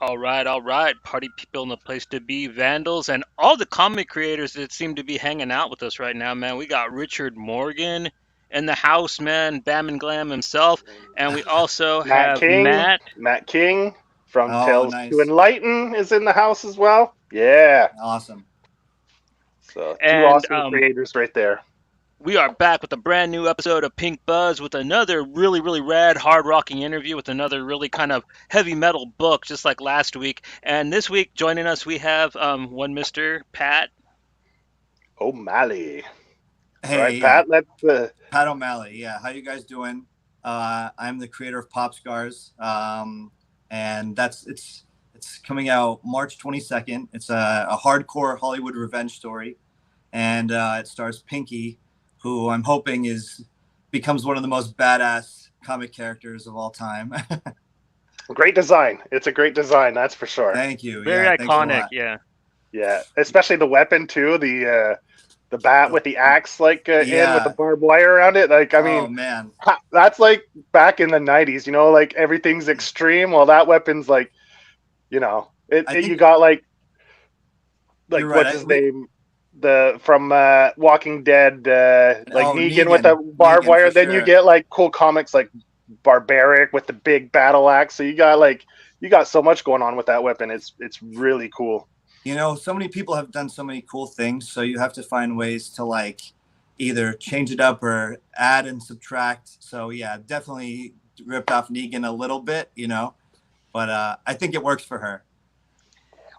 All right. Party people in the place to be, vandals, and all the comic creators that seem to be hanging out with us right now, man. We got Richard Morgan in the house, man, Bam and Glam himself, and we also Matt have King, Matt. Matt King from Oh, Tales to nice. Enlighten is in the house as well. Yeah. Awesome. So two And awesome creators right there. we are back with a brand new episode of Pink Buzz with another really, really rad, hard rocking interview with another really kind of heavy metal book, just like last week. And this week, joining us, we have one Mr. Pat. O'Malley. All Hey, right, yeah, Pat, let's Pat O'Malley. Yeah, how you guys doing? I'm the creator of Popscars, and it's coming out March 22nd. It's a hardcore Hollywood revenge story, and it stars Pinky, who I'm hoping becomes one of the most badass comic characters of all time. great design. It's a great design, that's for sure. Thank you. Very Yeah, thanks a iconic, lot. yeah. Yeah, especially the weapon too, the bat with the axe in with the Yeah. barbed wire around it. Like I Oh mean, man. that's like back in the 90s, like everything's extreme. Well, that weapon's like, I you think got you're like right. what's his name? The from Walking Dead, like Oh, Negan with the barbed Negan for wire. Then you sure. get like cool comics like Barbaric with the big battle axe. So you got so much going on with that weapon. It's really cool. So many people have done so many cool things, so you have to find ways to like either change it up or add and subtract. So yeah, definitely ripped off Negan a little bit, but I think it works for her.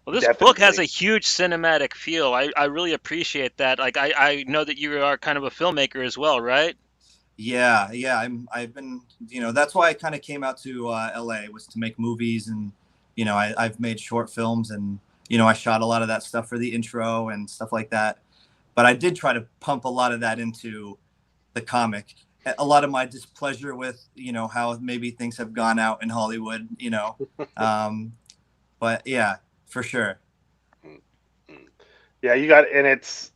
Well, this book has Definitely. a huge cinematic feel. I really appreciate that. Like, I know that you are kind of a filmmaker as well, right? Yeah, yeah, I've been, that's why I kind of came out to LA, was to make movies, and I've made short films, and I shot a lot of that stuff for the intro and stuff like that. But I did try to pump a lot of that into the comic. A lot of my displeasure with how maybe things have gone out in Hollywood. Um, but yeah, for sure. Yeah, you got, and it's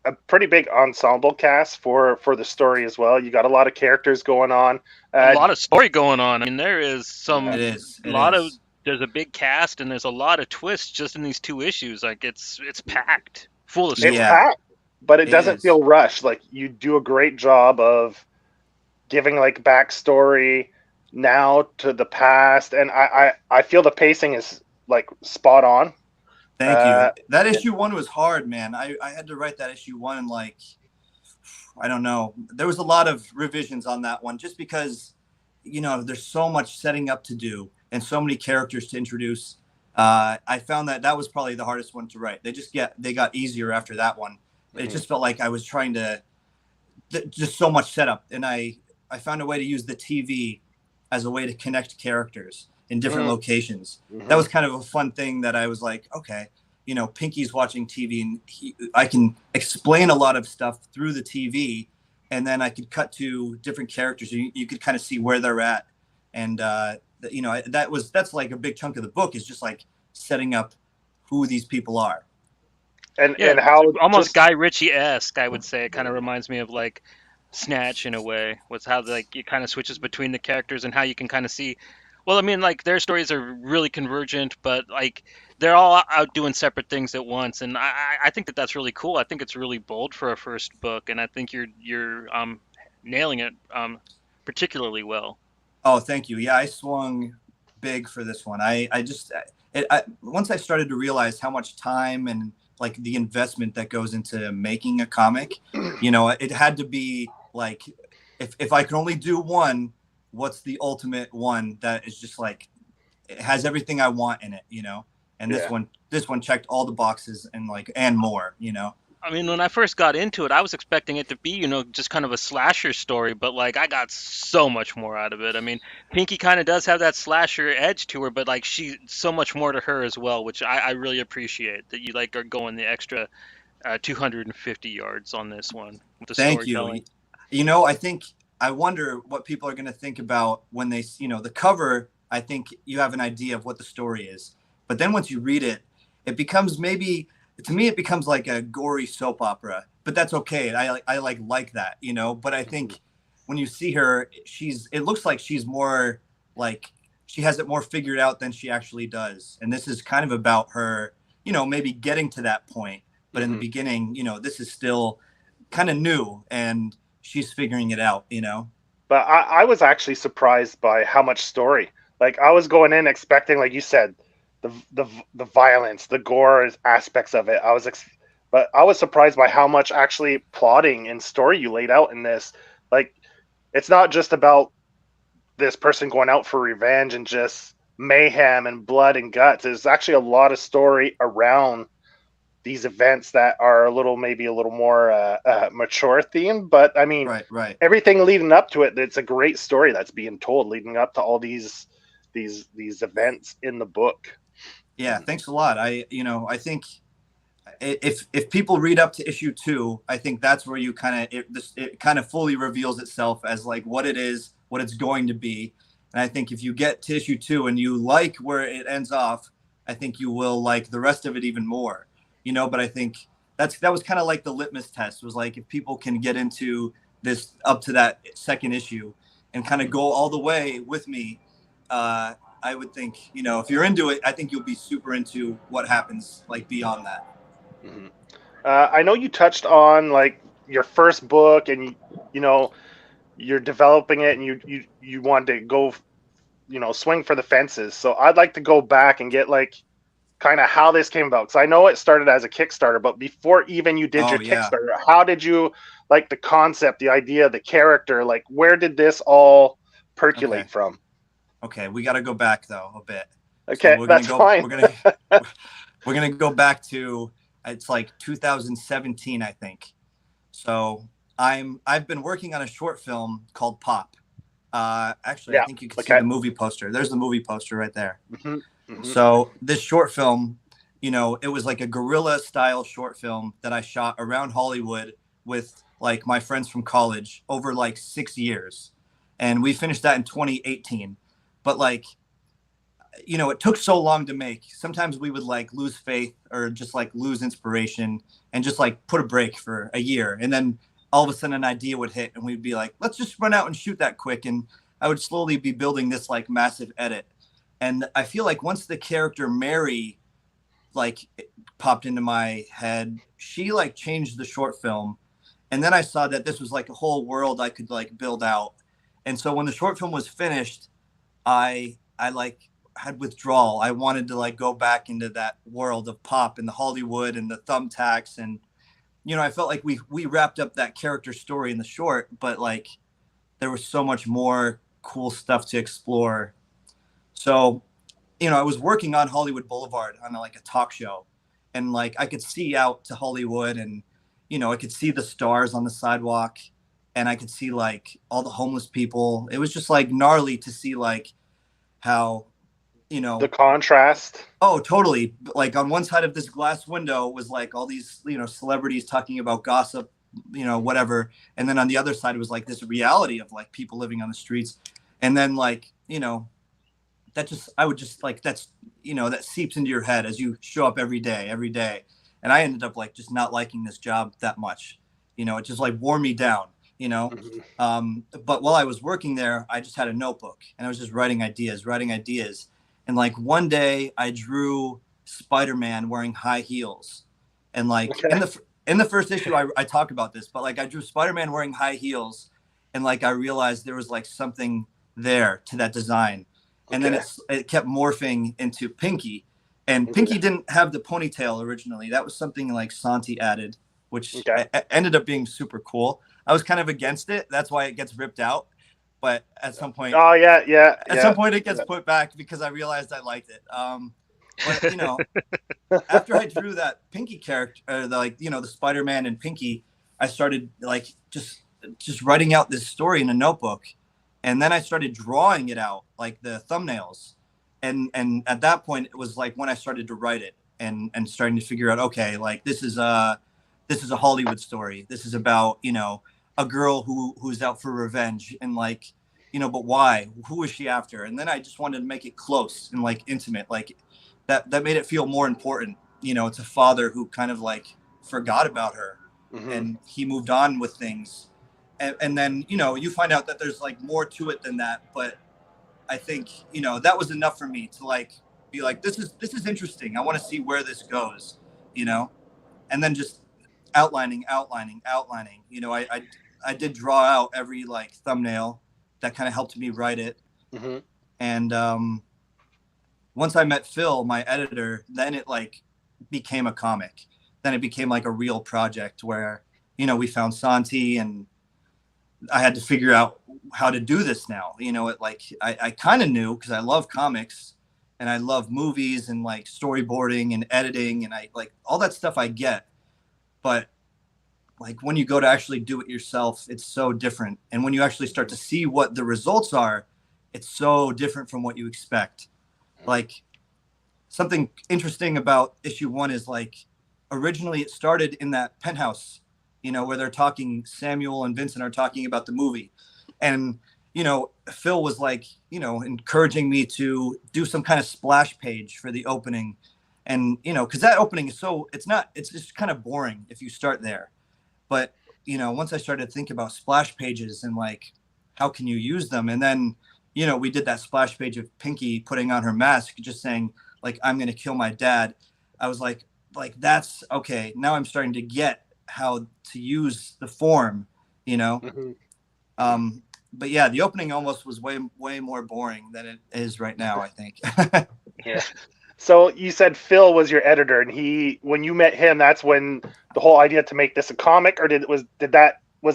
a pretty big ensemble cast for the story as well. You got a lot of characters going on. A Uh, lot of story going on. I mean, there is yeah, It some is. It lot of is. there's a big cast and there's a lot of twists just in these two issues. Like it's packed, full of it's story. Yeah, packed, but it it doesn't is. feel rushed. Like you do a great job of giving like backstory now to the past, and I feel the pacing is like spot on. Thank you. Uh, That yeah. issue one was hard, man. I had to write that issue one in like, I don't know. There was a lot of revisions on that one just because, there's so much setting up to do and so many characters to introduce. I found that was probably the hardest one to write. They got easier after that one. It Mhm. just felt like I was trying to just so much setup, and I found a way to use the TV as a way to connect characters in different Mhm. locations. That Mhm. was kind of a fun thing that I was like, okay, Pinky's watching TV, and I can explain a lot of stuff through the TV, and then I could cut to different characters. You could kind of see where they're at, and that's like a big chunk of the book, is just like setting up who these people are. Yeah, And it's how almost just Guy Ritchie-esque, I would say. It kind of reminds me of like Snatch in a way, with how like it kind of switches between the characters and how you can kind of see. Well, I mean, like their stories are really convergent, but like they're all out doing separate things at once, and I think that that's really cool. I think it's really bold for a first book, and I think you're nailing it particularly well. Oh, thank you. Yeah, I swung big for this one. Once I started to realize how much time and like the investment that goes into making a comic, it had to be like, if I could only do one, what's the ultimate one that is just like, it has everything I want in it. And this yeah. one checked all the boxes and more. I mean, when I first got into it, I was expecting it to be, just kind of a slasher story, but like I got so much more out of it. I mean, Pinky kind of does have that slasher edge to her, but like she so much more to her as well, which I really appreciate that you like are going the extra 250 yards on this one with the Thank you. storytelling. I wonder what people are going to think about when the cover. I think you have an idea of what the story is, but then once you read it, it becomes maybe, to me, it becomes like a gory soap opera. But that's okay. I like that. But I Mhm. think when you see her, it looks like she's more like she has it more figured out than she actually does. And this is kind of about her, maybe getting to that point. But in the beginning, this is still kind of new and she's figuring it out. But I was actually surprised by how much story. Like I was going in expecting, like you said, the violence, the gore aspects of it. But I was surprised by how much actually plotting and story you laid out in this. Like it's not just about this person going out for revenge and just mayhem and blood and guts. There's actually a lot of story around these events that are maybe a little more mature themed. But I mean, right. everything leading up to it, it's a great story that's being told leading up to all these events in the book. Yeah, thanks a lot. I think if people read up to issue 2, I think that's where you it kind of fully reveals itself as like what it is, what it's going to be. And I think if you get to issue 2 and you like where it ends off, I think you will like the rest of it even more. But I think that was kind of like the litmus test, was like if people can get into this up to that second issue and kind of go all the way with me, I would think, if you're into it, I think you'll be super into what happens like beyond that. Mm-hmm. I know you touched on like your first book and you're developing it and you want to go swing for the fences. So I'd like to go back and get like kind of how this came about, because I know it started as a Kickstarter, but before even you did your Kickstarter, how did you like the concept, the idea, the character, like where did this all percolate from? Okay, we got to go back though a bit. Okay, so that's fine. We're gonna go back to, it's like 2017, I think. So I've been working on a short film called Pop. Actually, I think you can see the movie poster. There's the movie poster right there. Mm-hmm. Mm-hmm. So this short film, it was like a guerrilla style short film that I shot around Hollywood with like my friends from college over like 6 years. And we finished that in 2018. But like, it took so long to make. Sometimes we would like lose faith or just like lose inspiration and just like put a break for a year. And then all of a sudden an idea would hit and we'd be like, let's just run out and shoot that quick. And I would slowly be building this like massive edit. And I feel like once the character Mary like popped into my head, she like changed the short film. And then I saw that this was like a whole world I could like build out. And so when the short film was finished, I like had withdrawal. I wanted to like go back into that world of Pop and the Hollywood and the thumbtacks. And, I felt like we wrapped up that character story in the short, but like there was so much more cool stuff to explore. So, I was working on Hollywood Boulevard on like a talk show, and like I could see out to Hollywood and, I could see the stars on the sidewalk and I could see like all the homeless people. It was just like gnarly to see like how, the contrast. Oh, totally. Like on one side of this glass window was like all these, celebrities talking about gossip, whatever. And then on the other side, it was like this reality of like people living on the streets. And then like, I would just like, that seeps into your head as you show up every day. And I ended up like just not liking this job that much. It just like wore me down, Mm-hmm. But while I was working there, I just had a notebook and I was just writing ideas. And like one day I drew Spider-Man wearing high heels. And like in the first issue, I talk about this, but like I drew Spider-Man wearing high heels. And like, I realized there was like something there to that design. And then it kept morphing into Pinky. And Pinky didn't have the ponytail originally. That was something like Santi added, which ended up being super cool. I was kind of against it. That's why it gets ripped out. But at some point, at some point it gets put back because I realized I liked it. But after I drew that Pinky character, the Spider-Man and Pinky, I started like just writing out this story in a notebook, and then I started drawing it out, like the thumbnails, and at that point it was like when I started to write it and starting to figure out, okay, like this is a Hollywood story. This is about a girl who's out for revenge, and like, but why? Who is she after? And then I just wanted to make it close and like intimate, like that made it feel more important. It's a father who kind of like forgot about her, and he moved on with things. And then, you find out that there's like more to it than that. But I think, that was enough for me to like be like, this is interesting. I want to see where this goes, and then just outlining. I did draw out every like thumbnail. That kind of helped me write it. Mm-hmm. And once I met Phil, my editor, then it like became a comic. Then it became like a real project where, we found Santi, and I had to figure out how to do this now. I kind of knew because I love comics and I love movies and like storyboarding and editing, and I like all that stuff I get. But like when you go to actually do it yourself, it's so different. And when you actually start to see what the results are, it's so different from what you expect. Like something interesting about issue 1 is like originally it started in that penthouse, where they're talking, Samuel and Vincent are talking about the movie. And, Phil was like, encouraging me to do some kind of splash page for the opening. And, because that opening is it's just kind of boring if you start there. But, once I started to think about splash pages and like, how can you use them? And then, we did that splash page of Pinky putting on her mask, just saying like, I'm going to kill my dad. I was like, that's okay. Now I'm starting to get how to use the form, Mm-hmm. But yeah, the opening almost was way more boring than it is right now, I think. Yeah. So you said Phil was your editor, and when you met him, that's when the whole idea to make this a comic, or was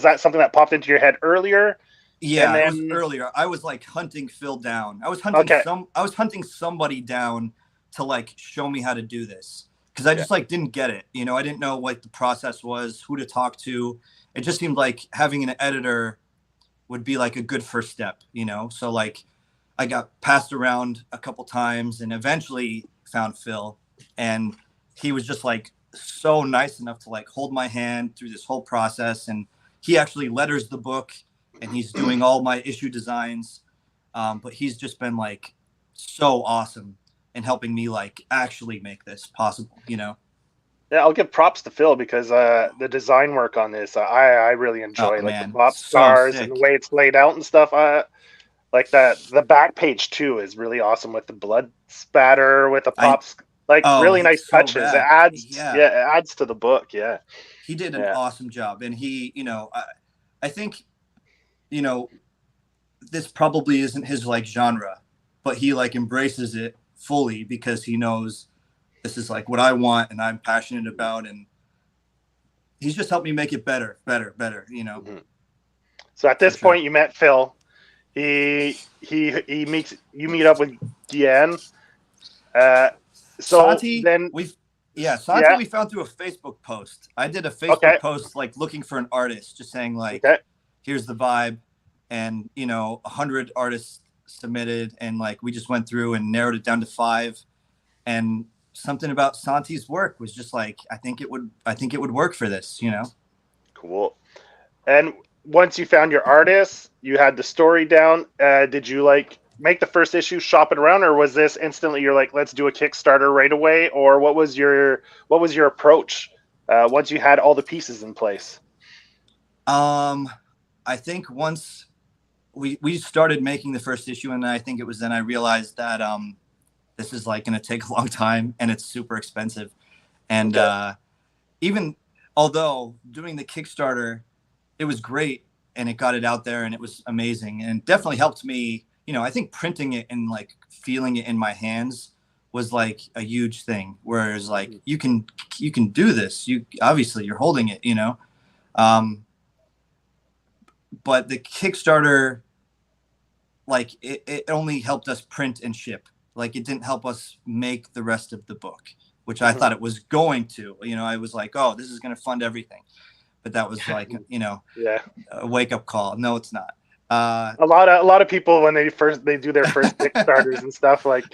that something that popped into your head earlier? Yeah, it was earlier. I was like hunting Phil down. I was hunting somebody down to like show me how to do this, because I just like didn't get it. I didn't know what the process was, who to talk to. It just seemed like having an editor would be like a good first step, So like I got passed around a couple times and eventually found Phil, and he was just like so nice enough to like hold my hand through this whole process. And he actually letters the book, and he's doing all my issue designs. But he's just been like so awesome in helping me like actually make this possible, Yeah, I'll give props to Phil because the design work on this, I really enjoy, like the Popscars and the way it's laid out and stuff. Like the back page too is really awesome with the blood spatter with the pops, really nice touches. Rad. It adds to the book. Yeah, he did an awesome job, and he, I think, this probably isn't his like genre, but he like embraces it fully because he knows this is like what I want and I'm passionate about, and he's just helped me make it better. Mm-hmm. So at this point, you met Phil. You meet up with Diane. Santi, we found through a Facebook post. I did a Facebook post like looking for an artist, just saying like, here's the vibe, and 100 artists submitted, and like we just went through and narrowed it down to 5, and something about Santi's work was just like, I think it would work for this, Cool. And once you found your artist, you had the story down. Did you like make the first issue, shop it around, or was this instantly you're like, let's do a Kickstarter right away? Or what was your approach once you had all the pieces in place? I think once we started making the first issue, and I think it was then I realized that this is like going to take a long time and it's super expensive. And even although doing the Kickstarter, it was great and it got it out there and it was amazing and definitely helped me. I think printing it and like feeling it in my hands was like a huge thing. Whereas like you can do this. You're holding it, but the Kickstarter, like it only helped us print and ship. Like it didn't help us make the rest of the book, which I thought it was going to. I was like, oh, this is going to fund everything. But that was like, a wake up call. No, it's not. A lot of people when they do their first Kickstarters and stuff like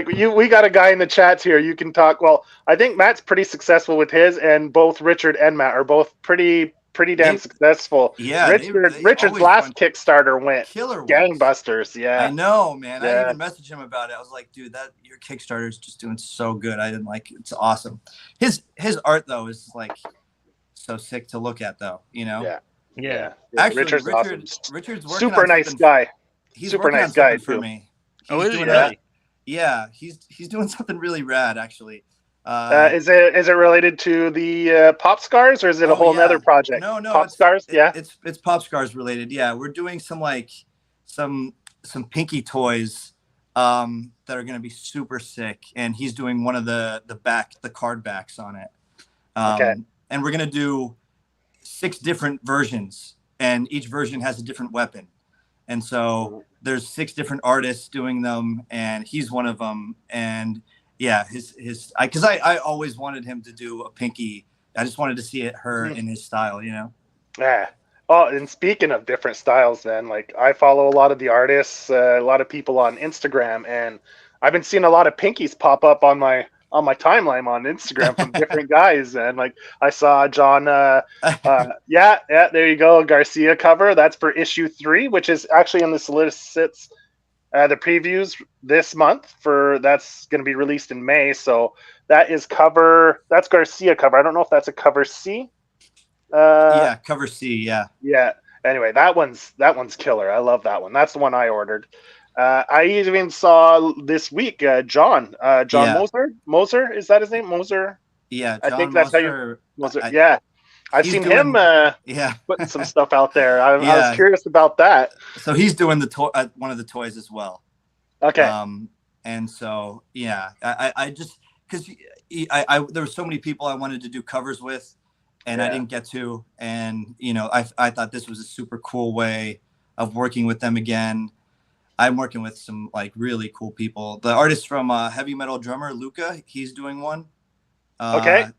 we got a guy in the chats here. You can talk. Well, I think Matt's pretty successful with his, and both Richard and Matt are both pretty damn successful. Yeah, Richard's last Kickstarter went killer gangbusters. Yeah, I know, man. I even messaged him about it. I was like, dude, your Kickstarter is just doing so good. I didn't like it. It's awesome. His art though is like so sick to look at though. Yeah. Actually, Richard's awesome. Richard's working super on nice guy. he's Super working on nice guy something for too. me. Oh, He's is he doing Yeah. a really? yeah, he's doing something really rad actually. Uh, Is it related to the Popscars, or is it a oh whole nother yeah, project? no, Popscars, yeah. it's Popscars related. Yeah, we're doing some like some some Pinky toys that are gonna be super sick, and he's doing one of the card backs on it. Okay. And we're gonna do 6 different versions, and each version has a different weapon. And so Mhm. there's 6 different artists doing them, and he's one of them. And yeah, his I always wanted him to do a Pinky. I just wanted to see her Mhm. in his style, you know. Yeah. Oh, and speaking of different styles, then, like, I follow a lot of the artists, a lot of people on Instagram, and I've been seeing a lot of pinkies pop up on my timeline on Instagram from different guys, and like I saw John. Yeah, yeah, there you go, Garcia cover. That's for issue 3, which is actually in the solicits. The previews this month for that's going to be released in May. So that is cover. That's Garcia cover. I don't know if that's a cover C. Uh, Yeah, cover C. Yeah, yeah. Anyway, that one's killer. I love that one. That's the one I ordered. I even saw this week John yeah, Moser, is that his name? Moser. yeah. I think John that's how you Moser. Moser. Yeah, I've He's seen him doing. Yeah, putting some stuff out there. I was yeah. curious about that. So he's doing one of the toys as well. Okay. Um, and so yeah, I just because there were so many people I wanted to do covers with, and I Yeah. didn't get to, and I thought this was a super cool way of working with them again. I'm working with some like really cool people. The artist from Heavy Metal Drummer Luca, he's doing one, Okay. uh,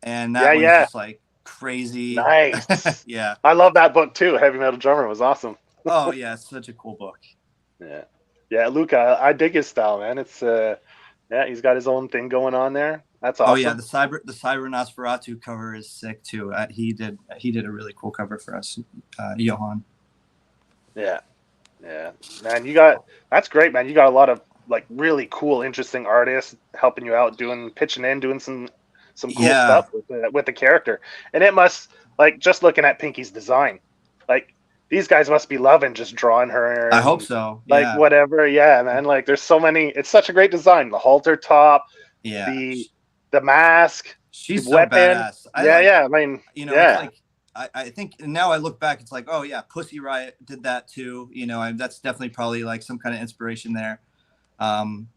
and Yeah. that one's Yeah. just like crazy. Nice. Yeah. I love that book too. Heavy Metal Drummer was awesome. Oh yeah, it's such a cool book. Yeah. Yeah, Luca, I dig his style, man. It's yeah, he's got his own thing going on there. That's Oh yeah, awesome. the Cyber Nosferatu cover is sick too. He did a really cool cover for us, Johan. Yeah. Yeah. Man, you got that's great, man. You got a lot of like really cool, interesting artists helping you out, pitching in, doing some cool Yeah, stuff with the character. And it must like just looking at Pinky's design, like these guys must be loving just drawing her I hope and so. like Yeah, whatever. Yeah, man. Like there's so many. It's such a great design. The halter top, yeah. the the mask, the She's so weapon. badass. I Yeah, like, yeah. I mean, it's yeah. like I think now I look back, it's like, oh yeah, Pussy Riot did that too. That's definitely probably like some kind of inspiration there. Um,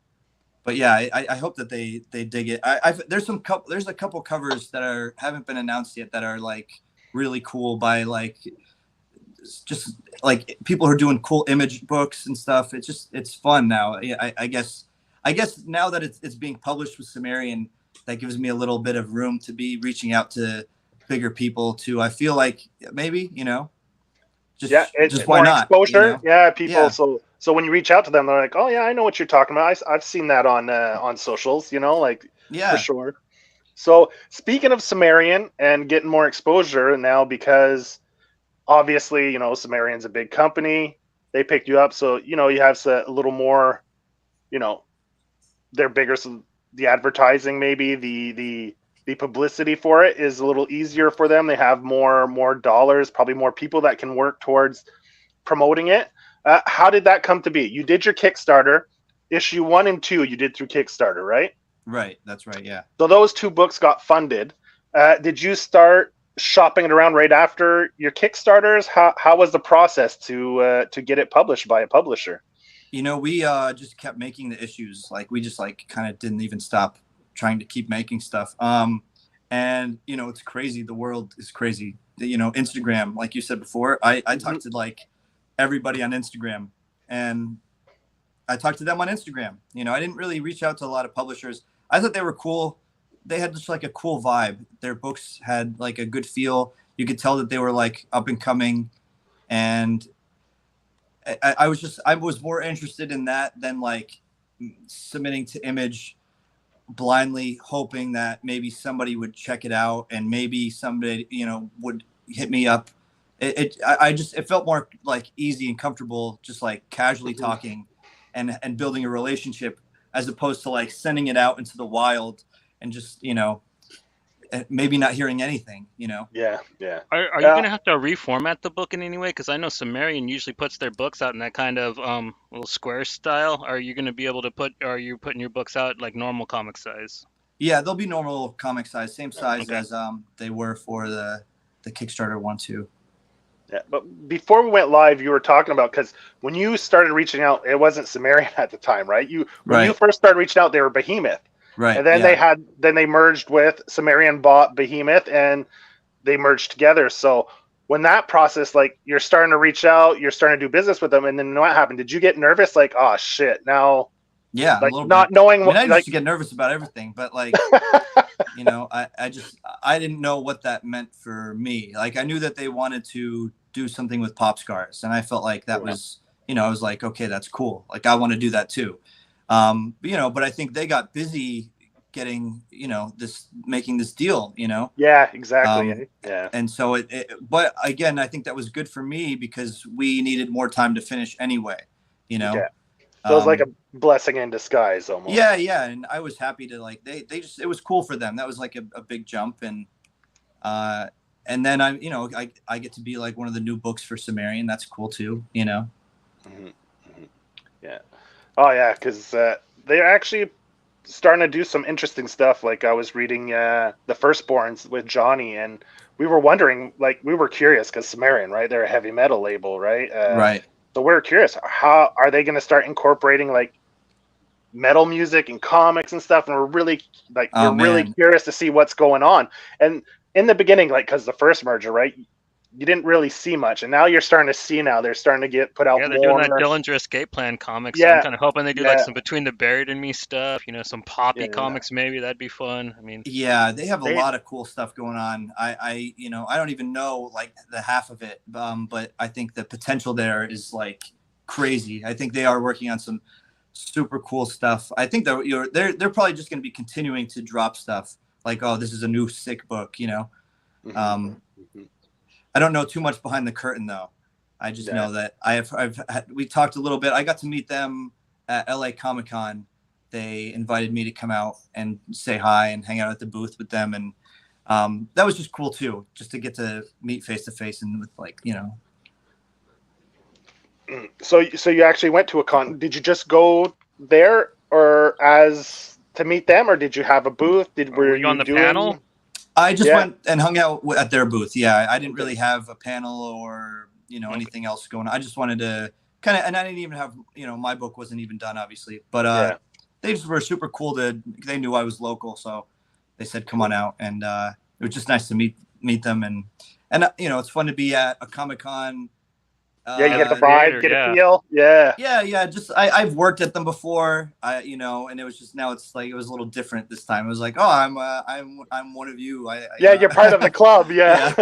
but yeah, I hope that they dig it. There's a couple covers that haven't been announced yet that are like really cool by like just like people who are doing cool image books and stuff. It's fun now. I guess now that it's being published with Sumerian, that gives me a little bit of room to be reaching out to bigger people too. I feel like maybe Yeah, just why more not? exposure. Yeah, people. Yeah, So when you reach out to them, they're like, "Oh yeah, I know what you're talking about. I've seen that on socials. Like for yeah. sure." So speaking of Sumerian and getting more exposure now, because obviously Sumerian's a big company. They picked you up, so you have a little more. You know, they're bigger, so the advertising, maybe the publicity for it is a little easier for them. They have more dollars, probably more people that can work towards promoting it. How did that come to be? You did your Kickstarter, issue 1 and 2. You did through Kickstarter, right? Right. That's right. Yeah. So those 2 books got funded. Did you start shopping it around right after your Kickstarters? How was the process to get it published by a publisher? We just kept making the issues. Like we just like kind of didn't even stop trying to keep making stuff. And it's crazy. The world is crazy. Instagram, like you said before, I Mhm. talked to like everybody on Instagram, and I talked to them on Instagram. I didn't really reach out to a lot of publishers. I thought they were cool. They had just like a cool vibe. Their books had like a good feel. You could tell that they were like up and coming, and I was more interested in that than like submitting to Image blindly, hoping that maybe somebody would check it out and maybe somebody would hit me up. It felt more like easy and comfortable, just like casually Mhm. talking and building a relationship, as opposed to like sending it out into the wild and just maybe not hearing anything, Yeah, yeah. Are you gonna have to reformat the book in any way? Because I know Sumerian usually puts their books out in that kind of little square style. Are you gonna be able to are you putting your books out like normal comic size? Yeah, they'll be normal comic size, same size Okay. as they were for the Kickstarter one too. Yeah, but before we went live, you were talking about, because when you started reaching out, it wasn't Sumerian at the time, right? When you Right. first started reaching out, they were Behemoth, Right. and then Yeah. they merged with Sumerian, bought Behemoth, and they merged together. So when that process, like, you're starting to reach out, you're starting to do business with them, and then what happened? Did you get nervous? Like, oh shit, now, Yeah, a like, little not bit. knowing I mean, what, I used like, to get nervous about everything, but like, I didn't know what that meant for me. Like, I knew that they wanted to do something with Popscars, and I felt like that was, I was like, okay, that's cool. Like, I want to do that too. But I think they got busy getting, making this deal, yeah, exactly, yeah. And so but again, I think that was good for me because we needed more time to finish anyway, Okay. So it was like a blessing in disguise almost. Yeah, and I was happy to, like, they just, it was cool for them. That was like a big jump, and then I get to be like one of the new books for Sumerian. That's cool too, Mm-hmm. Mm-hmm. Yeah. Oh yeah, because they're actually starting to do some interesting stuff. Like, I was reading the Firstborns with Johnny, and we were wondering, like, we were curious because Sumerian, right? They're a heavy metal label, right? Right. So we were curious, how are they going to start incorporating like metal music and comics and stuff? And we're really really curious to see what's going on. And in the beginning, like, because the first merger, right, you didn't really see much, and now you're starting to see. Now they're starting to put out Yeah, they're doing more. that Dillinger Escape Plan comics. So I'm Yeah, kind of hoping they do like yeah, some Between the Buried and Me stuff. Some poppy yeah. comics maybe. That'd be fun. I mean, Yeah, they have a they lot of cool stuff going on. I don't even know like the half of it, but I think the potential there is like crazy. I think they are working on some super cool stuff. I think they're probably just going to be continuing to drop stuff like, oh, this is a new sick book. Mm-hmm. I don't know too much behind the curtain though. I just know that we talked a little bit. I got to meet them at LA Comic-Con. They invited me to come out and say hi and hang out at the booth with them. And that was just cool too, just to get to meet face to face and with So you actually went to a con. Did you just go there or as to meet them, or did you have a booth? were you on the panel? I just went and hung out at their booth. Yeah, I didn't really have a panel or anything else going on. I just wanted to kind of, and I didn't even have my book wasn't even done, obviously. But they just were super cool. They knew I was local, so they said come on out, and it was just nice to meet them, and it's fun to be at a Comic-Con. You get the vibe, get a feel. Yeah. Just I've worked at them before, and it was just, now it's like it was a little different this time. It was like, oh, I'm one of you. You're part of the club. Yeah.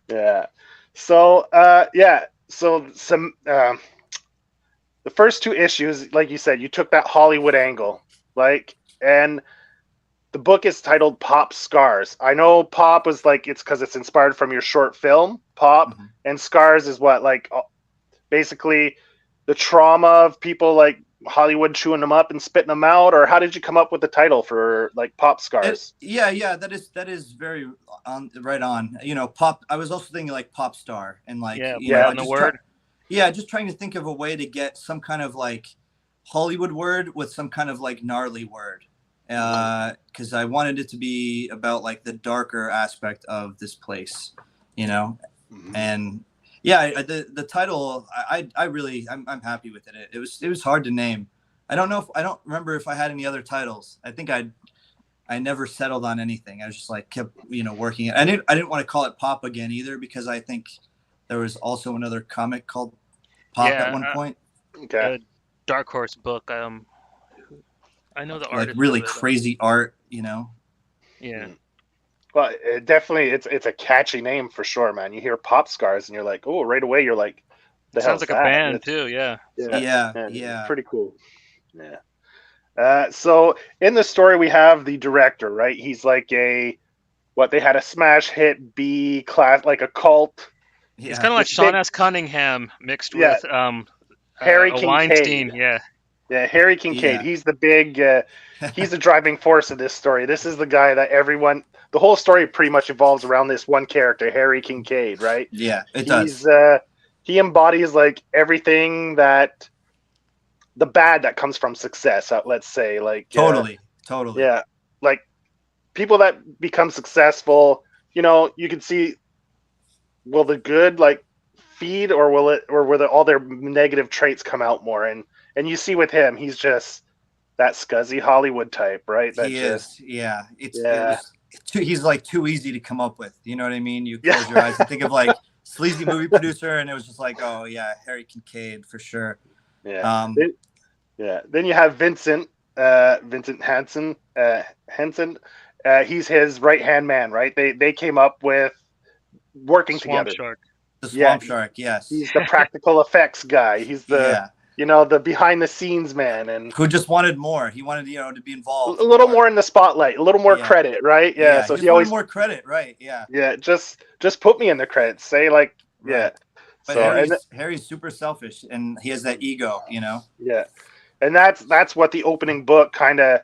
Yeah. So some the first two issues, like you said, you took that Hollywood angle, and the book is titled Popscars. I know Pop was like, it's because it's inspired from your short film, Pop, Mm-hmm. and Scars is what, like, basically the trauma of people like Hollywood chewing them up and spitting them out, or how did you come up with the title for like Popscars? Yeah, that is very right on. Pop. I was also thinking like pop star and like on the word. Just trying to think of a way to get some kind of like Hollywood word with some kind of like gnarly word. Because I wanted it to be about like the darker aspect of this place, Mm-hmm. and the title, I'm happy with it. It was hard to name. I don't remember if I had any other titles. I think I never settled on anything. I was just like kept working it. I didn't want to call it Pop again either, because I think there was also another comic called Pop at one point. Okay. Dark Horse book. I know the artist. Like really crazy art, Yeah. Well, it's a catchy name for sure, man. You hear Popscars and you're like, oh, right away you're like, it sounds like a band too. Yeah. Yeah. Pretty cool. Yeah. So in the story we have the director, right? He's like they had a smash hit B class, like a cult. Yeah. He's kind of like Sean S. Cunningham mixed with Harry Kincaid. Weinstein. Yeah. Yeah, Harry Kincaid. Yeah. He's the big. He's the driving force of this story. This is the guy that everyone. The whole story pretty much evolves around this one character, Harry Kincaid. Right? Yeah, it He's does. he embodies like everything that the bad that comes from success. Let's say like Totally. yeah, like people that become successful. You know, you can see, will the good like feed, or will all their negative traits come out more? And you see with him, he's just that scuzzy Hollywood type, right? That He just is. Yeah. It yeah, was he's like too easy to come up with. You know what I mean? You yeah, close your eyes and think of like sleazy movie producer, and it was just like, oh yeah, Harry Kincaid for sure. yeah. Um, Yeah. Then you have Vincent Henson. He's his right hand man, right? They came up with working Swamp together. Shark. the Yeah, Swamp Shark, yes. he's the practical effects guy. He's the Yeah. the behind the scenes man, and Who just wanted more. He wanted, to be a involved little more. more in the spotlight, a little more Yeah. credit, right? Yeah. Yeah. So He he just wanted always more credit, right? Yeah. yeah, just put me in the credits. Say like yeah. Right. But So and Harry's super selfish, and he has that ego. yeah, and that's what the opening book kind of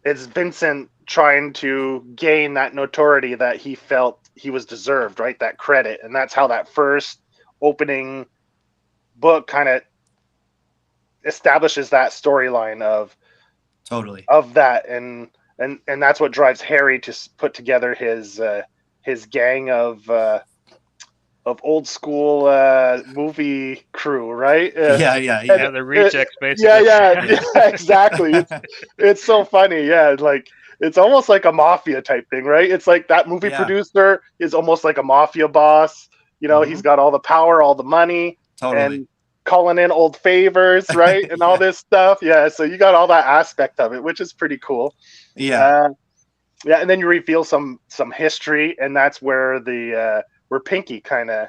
is. Vincent trying to gain that notoriety that he felt he was deserved, right? That credit, and that's how that first opening book kind of establishes that storyline Totally. of that, and that's what drives Harry to put together his gang of old school movie crew, right? Yeah. Yeah, the rejects Yeah, basically. yeah, exactly. It's so funny. Yeah, like it's almost like a mafia type thing, right? It's like that movie Yeah. producer is almost like a mafia boss. You know, he's Mhm. got all the power, all the money, Totally. and calling in old favors, right? And all Yeah. this stuff. Yeah, so you got all that aspect of it, which is pretty cool. Yeah. Yeah, and then you reveal some history, and that's where the where Pinky kind of.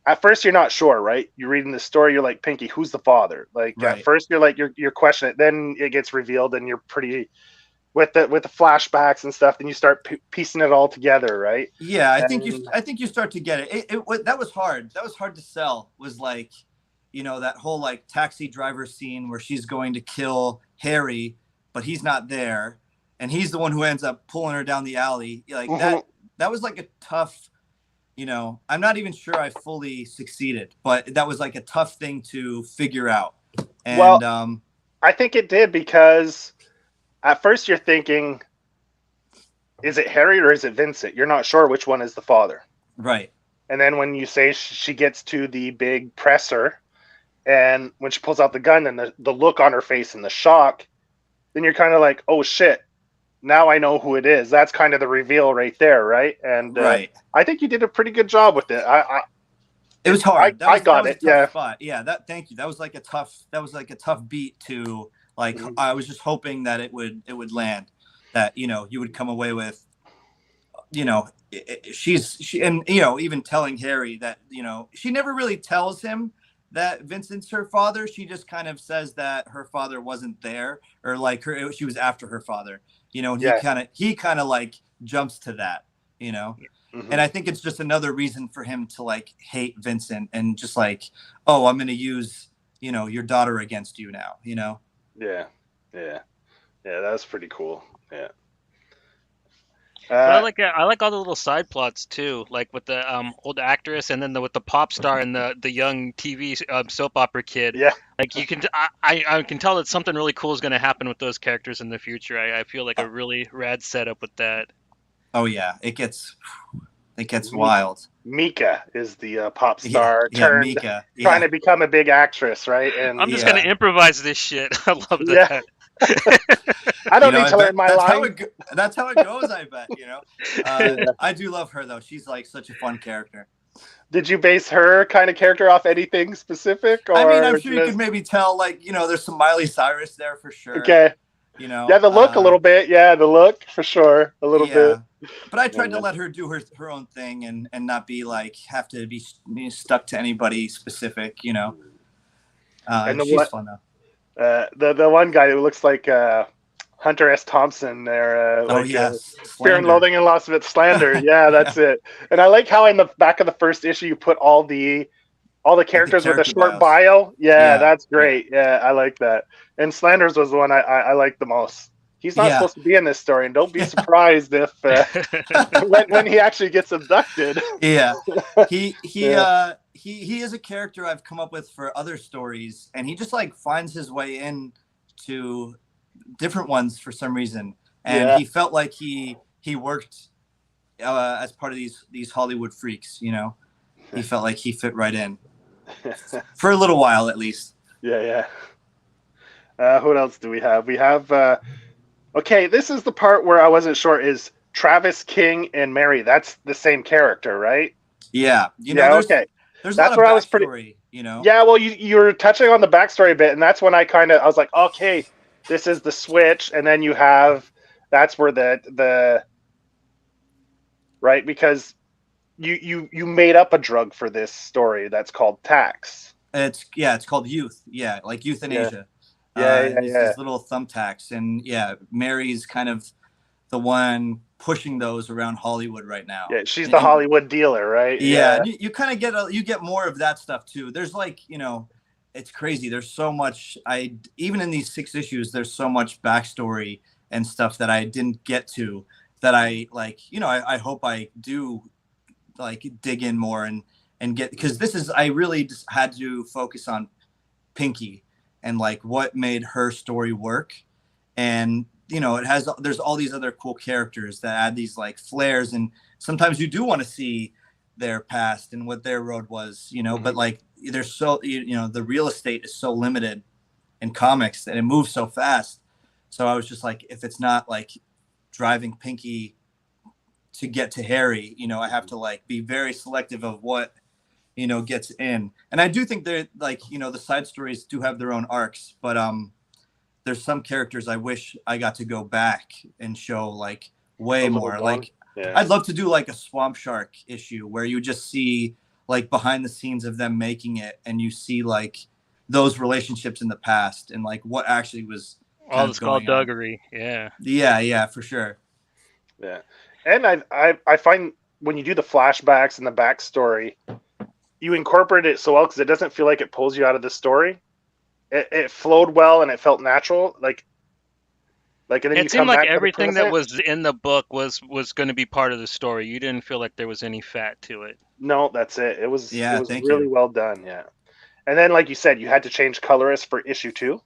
At first, you're not sure, right? You're reading the story, you're like, Pinky, who's the father? Like at Right. first, you're like, you're questioning it. Then it gets revealed, and you're pretty with the flashbacks and stuff. Then you start piecing it all together, right? Yeah, And I think you start to get it. That was hard. That was hard to sell. Was like, that whole like taxi driver scene where she's going to kill Harry, but he's not there, and he's the one who ends up pulling her down the alley. Like that. That was like a tough. I'm not even sure I fully succeeded, but that was like a tough thing to figure out. And well, I think it did, because at first you're thinking, is it Harry or is it Vincent? You're not sure which one is the father. right. And then when you say she gets to the big presser, and when she pulls out the gun, and the look on her face and the shock, then you're kind of like, oh shit, now I know who it is. That's kind of the reveal right there, right? And Right. I think you did a pretty good job with it. It was hard. I got that was it. a tough Yeah. spot. Yeah. Thank you. That was like a tough beat to like. I was just hoping that it would land. That you would come away with. And even telling Harry that she never really tells him that Vincent's her father. She just kind of says that her father wasn't there, or like she was after her father. And Yeah. he kind of like jumps to that. And I think it's just another reason for him to like hate Vincent and just like, oh, I'm going to use, your daughter against you now, Yeah. Yeah. Yeah. That was pretty cool. Yeah. But I like all the little side plots too, like with the old actress, and then with the pop star and the young TV soap opera kid. Yeah. Like you can I can tell that something really cool is going to happen with those characters in the future. I feel like a really rad setup with that. Oh yeah, it gets wild. Mika is the pop star turned Mika. trying to become a big actress, right? And I'm just going to impose this shit. I love yeah. that. I don't need to learn my line. That's how it goes, I bet, I do love her though. She's like such a fun character. Did you base her kind of character off anything specific? Or I mean, I'm sure you could maybe tell, like, there's some Miley Cyrus there for sure. Okay. Yeah, the look a little bit. Yeah, the look for sure. A little bit. But I tried to let her do her own thing and not be like, have to be stuck to anybody specific, And she's fun though. The one guy who looks like Hunter S. Thompson there. Fear and Loathing in Las Vegas, Slander. Yeah, that's it. And I like how in the back of the first issue you put all the all the like the characters with a character short bios. bio. Yeah, Yeah, that's yeah, great. Yeah, I like that. And Slanders was the one I liked the most. He's not yeah, supposed to be in this story, and don't be yeah. surprised if when he actually gets abducted. Yeah. He he Yeah, uh he is a character I've come up with for other stories, and he just like finds his way in to different ones for some reason. And yeah, he felt like he worked as part of these Hollywood freaks, you know. He felt like he fit right in for a little while at least. yeah, yeah. What else do we have? We have okay. This is the part where I wasn't sure. Is Travis King and Mary? That's the same character, right? Yeah, you know, Yeah. Okay. there's a lot That's of where I was pretty. backstory, you know. Yeah. Well, you were touching on the backstory a bit, and that's when I was like, okay, this is the switch, and then you have that's where the right because you made up a drug for this story that's called tax. It's called Youth. Yeah, like Yeah. euthanasia. Yeah. Yeah. Yeah. These little thumbtacks, and yeah, Mary's kind of the one pushing those around Hollywood right now. Yeah. She's the And Hollywood dealer, right? yeah, Yeah. and you kind of you get more of that stuff too. There's like, you know, it's crazy. There's so much. I even in these 6 issues, there's so much backstory and stuff that I didn't get to that I like. You know, I hope I do like dig in more and get, because this is, I really just had to focus on Pinky and like what made her story work. And you know, there's all these other cool characters that add these like flares, and sometimes you do want to see their past and what their road was, you know. But like there's so, you know, the real estate is so limited in comics and it moves so fast. So I was just like, if it's not like driving Pinky to get to Harry, you know, I have to like be very selective of what, you know, gets in. And I do think they're like, you know, the side stories do have their own arcs, but there's some characters I wish I got to go back and show like way A little more. more. Like Yeah. I'd love to do like a Swamp Shark issue where you just see like behind the scenes of them making it, and you see like those relationships in the past and like what actually was All kind the of going on. skullduggery. Yeah. Yeah, for sure. Yeah. And I find when you do the flashbacks and the backstory, you incorporate it so well because it doesn't feel like it pulls you out of the story. It flowed well and it felt natural. And then you It seemed come like back to the everything that present. was in the book was going to be part of the story. You didn't feel like there was any fat to it. No, that's it. It Yeah, was thank really you. well done. Yeah. And then, like you said, you had to change colorist for issue 2.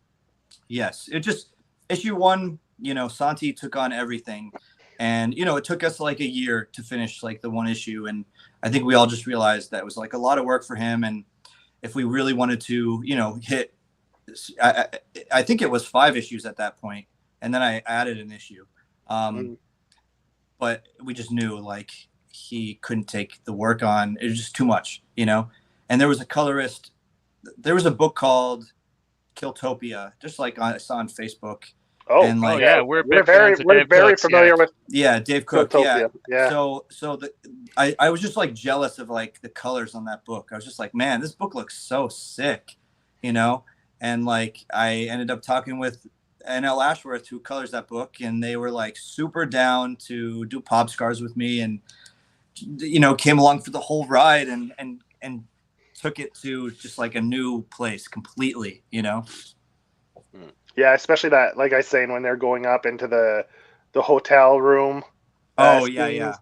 Yes, it just, issue 1, you know, Santi took on everything, and you know, it took us like a year to finish like the one issue, and I think we all just realized that it was like a lot of work for him, and if we really wanted to, you know, hit, I think it was 5 issues at that point, and then I added an issue, but we just knew like he couldn't take the work on. It was just too much, you know. And there was a colorist. There was a book called Killtopia, just like I saw on Facebook. Oh, And like, yeah, we're big fans of we're Dave very Cook's, familiar yeah. with yeah, Dave Cook. Yeah. Zootopia. Yeah. I was just like jealous of like the colors on that book. I was just like, man, this book looks so sick, you know? And like I ended up talking with NL Ashworth, who colors that book, and they were like super down to do Popscars with me, and you know, came along for the whole ride and took it to just like a new place completely, you know? Yeah, especially that, like I was saying, when they're going up into the hotel room. Oh scenes. yeah.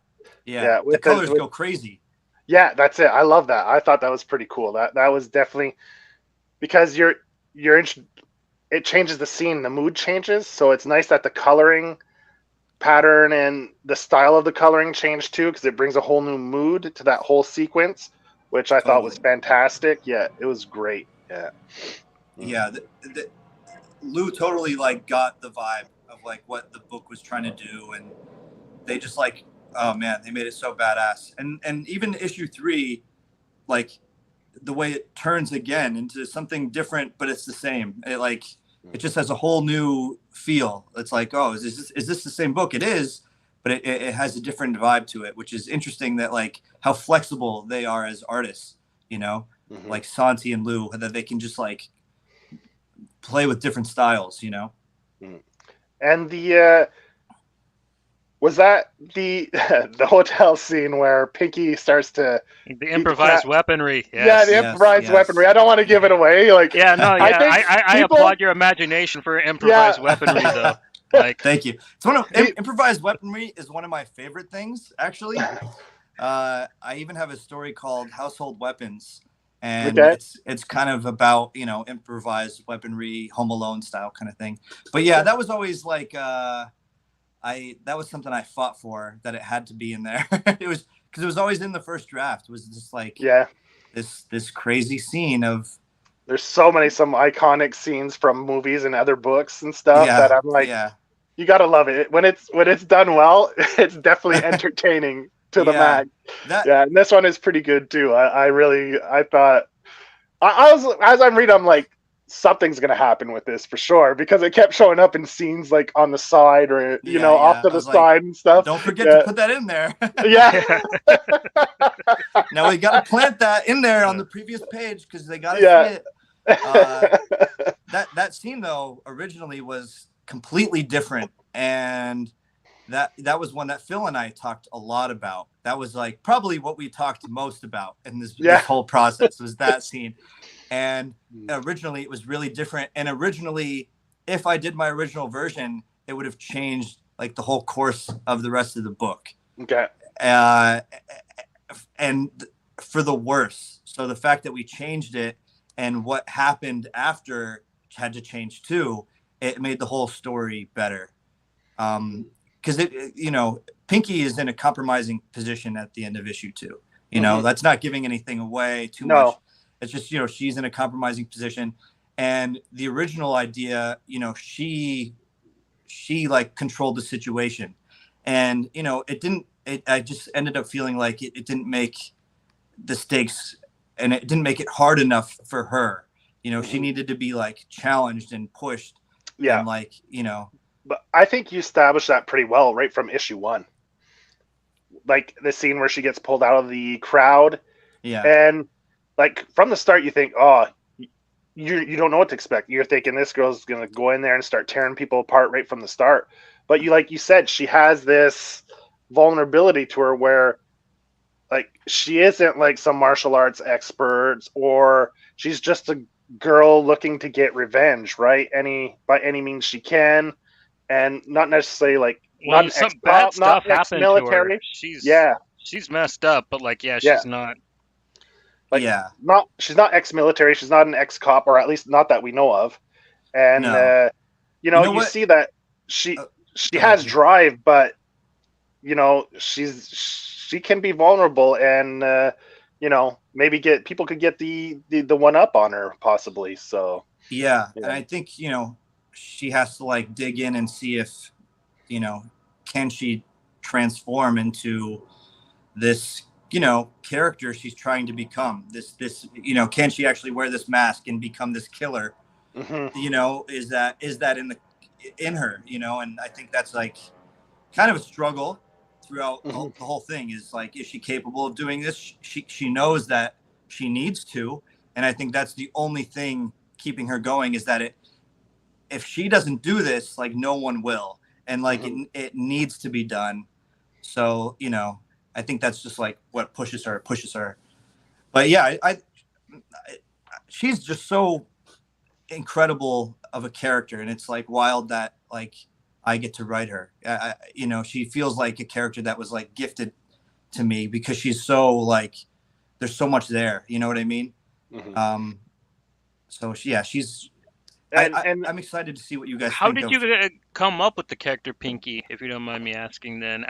Yeah, The colors go crazy. Yeah, that's it. I love that. I thought that was pretty cool. That was definitely because it changes the scene, the mood changes. So it's nice that the coloring pattern and the style of the coloring changed too, because it brings a whole new mood to that whole sequence, which I thought was fantastic. Yeah, it was great. Yeah. Yeah, Lou totally like got the vibe of like what the book was trying to do, and they just like, oh man, they made it so badass. And even issue 3, like the way it turns again into something different, but it's the same. It just has a whole new feel. It's like, oh, is this the same book? It is, but it has a different vibe to it, which is interesting, that like how flexible they are as artists, you know, like Santi and Lou, that they can just like play with different styles, you know. And the Was that the the hotel scene where Pinky starts to The beat the improvised cat? weaponry, Yeah, the yes. Yes, improvised weaponry. yes. I don't want to give it away. Like, Yeah, no, I yeah. think I people, applaud your imagination for yeah, improvised weaponry, though. Like, Thank you. It's one of Pe- improvised weaponry is one of my favorite things, actually. I even have a story called Household Weapons, and okay, it's kind of about improvised weaponry, Home Alone style kind of thing. But yeah, that was always like I that was something I fought for, that it had to be in there. It was because it was always in the first draft. It was just like yeah. this crazy scene of There's so many some iconic scenes from movies and other books and stuff that yeah, I'm like, yeah, you gotta love it when it's done well. It's definitely entertaining to the yeah. max. That Yeah, and this one is pretty good too. I really I thought I was as I'm reading, I'm like, something's gonna happen with this for sure because it kept showing up in scenes like on the side or yeah, off yeah. to I the was like, side and stuff. don't forget to Yeah, put that in there. yeah, Now we got to plant that in there on the previous page because they got to see yeah. it. Uh, that scene though originally was completely different, and that was one that Phil and I talked a lot about. That was like probably what we talked most about in Yeah. this whole process was that scene. And originally it was really different. And originally, if I did my original version, it would have changed like the whole course of the rest of the book. Okay. Uh, and for the worse. So the fact that we changed it and what happened after had to change too, it made the whole story better. Because Pinky is in a compromising position at the end of issue 2. That's not giving anything away too much. No. It's just she's in a compromising position, and the original idea, she like controlled the situation, and it didn't. I just ended up feeling like it didn't make the stakes, and it didn't make it hard enough for her. She needed to be like challenged and pushed, Yeah. and like But I think you established that pretty well right from issue 1. Like the scene where she gets pulled out of the crowd, yeah, and like from the start you think, oh, you don't know what to expect. You're thinking this girl's gonna go in there and start tearing people apart right from the start. But like you said, she has this vulnerability to her where like she isn't like some martial arts expert, or she's just a girl looking to get revenge, right? By any means she can, and not necessarily like not well, an some ex bad cop, not stuff happened to her. ex-military. Yeah, She's messed up, but like, yeah, yeah. she's not. Like yeah, not she's not ex-military, she's not an ex-cop, or at least not that we know of. And no. you What? see that she Go ahead. has drive, but she can be vulnerable, and maybe people could get the one up on her possibly. So Yeah, and I think she has to like dig in and see if can she transform into this character she's trying to become. This can she actually wear this mask and become this killer? Is that in her? And I think that's like kind of a struggle throughout the whole thing. Is like, is she capable of doing this? She knows that she needs to, and I think that's the only thing keeping her going, is that if she doesn't do this, like no one will, and like it needs to be done. So I think that's just like what pushes her. But yeah, I she's just so incredible of a character, and it's like wild that like I get to write her. She feels like a character that was like gifted to me because she's so like there's so much there. You know what I mean? So she's. I'm excited to see what you guys How think did of. you come up with the character Pinky, if you don't mind me asking? Then,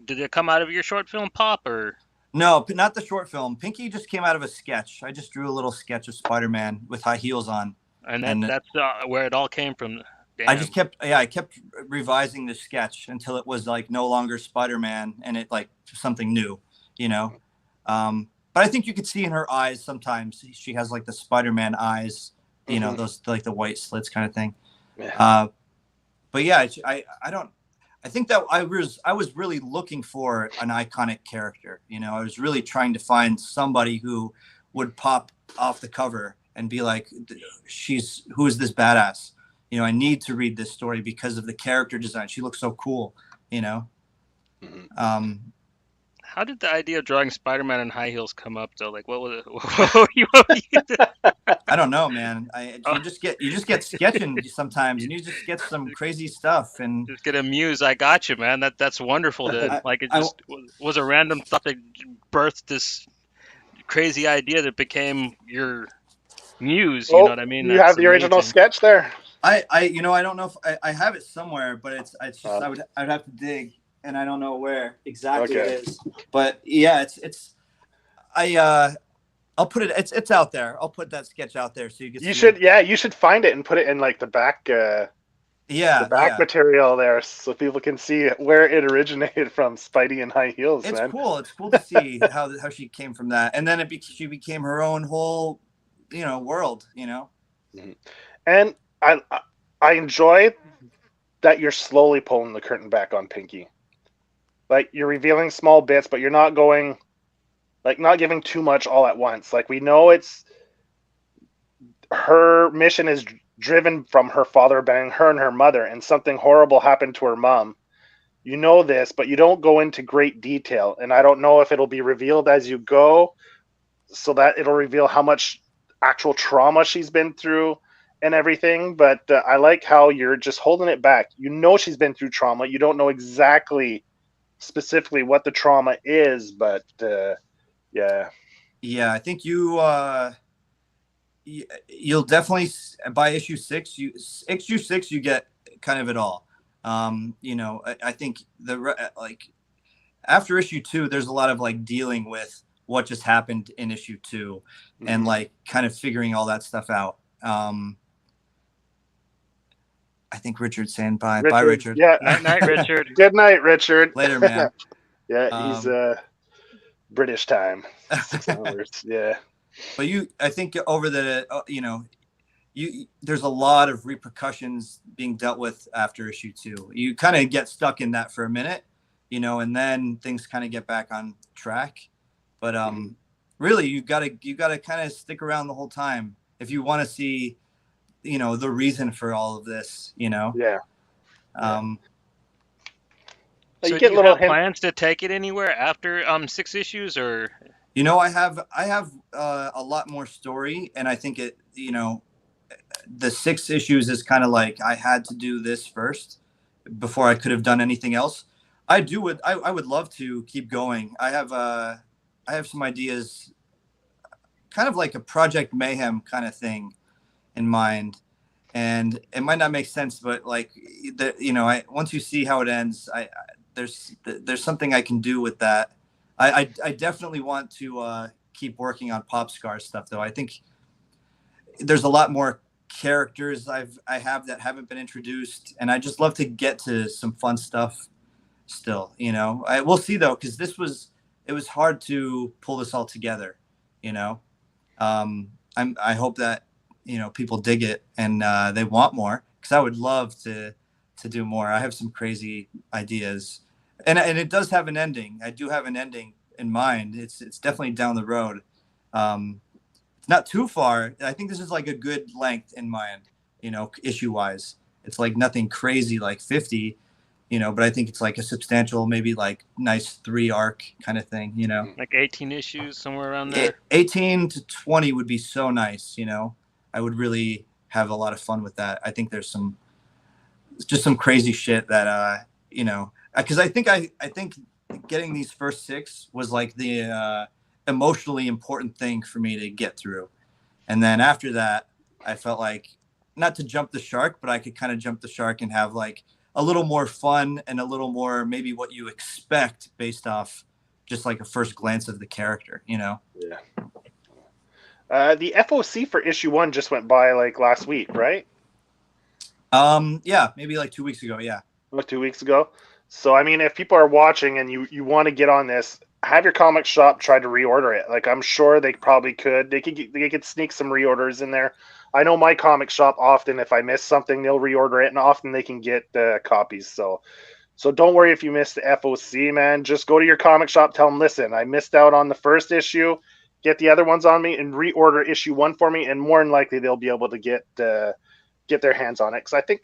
did it come out of your short film Pop, or? No, not the short film. Pinky just came out of a sketch. I just drew a little sketch of Spider-Man with high heels on, And that's where it all came from. Damn. I kept revising the sketch until it was like no longer Spider-Man and it like something new, But I think you could see in her eyes sometimes she has like the Spider-Man eyes, those like the white slits kind of thing. Yeah. But yeah, I think that I was really looking for an iconic character. I was really trying to find somebody who would pop off the cover and be like, who is this badass? I need to read this story because of the character design. She looks so cool, you know. Mhm. How did the idea of drawing Spider-Man in high heels come up though? Like, what was it? What were you I don't know, man. oh, You just get sketching sometimes, and you just get some crazy stuff. And just get amused. I got you, man. That's wonderful. To I, like, it I just was a random thought that birthed this crazy idea that became your muse. You know Oh, what I mean? you That's have the original amazing. sketch there. you know, I don't know if I have it somewhere, but it's just Uh, I'd have to dig, and I don't know where exactly okay. it is. But yeah, it's I I'll put it. It's out there. I'll put that sketch out there so you can You see it. should, yeah, you should find it and put it in like the Yeah, back yeah. material there, so people can see where it originated from. Spidey in high heels, It's man. cool. It's cool to see how she came from that, and then she became her own whole, world. Mhm. And I enjoy that you're slowly pulling the curtain back on Pinky. Like you're revealing small bits, but you're not going like not giving too much all at once. Like we know it's her mission is driven from her father abandoning her and her mother, and something horrible happened to her mom. You know this, but you don't go into great detail, and I don't know if it'll be revealed as you go, so that it'll reveal how much actual trauma she's been through and everything. But I like how you're just holding it back. You know she's been through trauma. You don't know exactly specifically what the trauma is, but yeah. Yeah, I think you'll definitely by issue six you get kind of it all. I think like after issue two, there's a lot of like dealing with what just happened in issue two, and like kind of figuring all that stuff out. I think Richard's saying bye. Bye, Richard, Richard. yeah. Night, night, Richard. Good night, Richard. Later, man. Yeah, he's British time, 6 hours. Yeah. But I think over the, there's a lot of repercussions being dealt with after issue two. You kind of get stuck in that for a minute, and then things kind of get back on track. But really, you gotta kind of stick around the whole time if you want to see, the reason for all of this. Yeah. So You do get you little have hints. plans to take it anywhere after 6 issues, or I have a lot more story, and I think the 6 issues is kind of like I had to do this first before I could have done anything else. I would love to keep going. I have some ideas, kind of like a Project Mayhem kind of thing in mind, and it might not make sense, but like once you see how it ends, there's something I can do with that. I definitely want to keep working on Popscars stuff, though. I think there's a lot more characters I have that haven't been introduced, and I just love to get to some fun stuff still. We'll see though, because it was hard to pull this all together. I hope that people dig it and they want more, because I would love to do more. I have some crazy ideas, and it does have an ending. I do have an ending in mind. It's definitely down the road. It's not too far. I think this is like a good length in mind, issue wise. It's like nothing crazy like 50, but I think it's like a substantial, maybe like nice 3 arc kind of thing, like 18 issues somewhere around there? 18 to 20 would be so nice. I would really have a lot of fun with that. I think there's some crazy shit that, because I think getting these first 6 was like the emotionally important thing for me to get through. And then after that, I felt like not to jump the shark, but I could kind of jump the shark and have like a little more fun and a little more maybe what you expect based off just like a first glance of the character, Yeah. The FOC for issue 1 just went by like last week, right? Yeah, maybe like 2 weeks ago. Yeah. Or 2 weeks ago. So I mean, if people are watching and you want to get on this, have your comic shop try to reorder it. Like I'm sure they probably could. They could sneak some reorders in there. I know my comic shop often, if I miss something, they'll reorder it, and often they can get copies. So don't worry if you missed the FOC, man. Just go to your comic shop, tell them, listen, I missed out on the first issue. Get the other ones on me and reorder issue 1 for me, and more than likely they'll be able to get get their hands on it. Because I think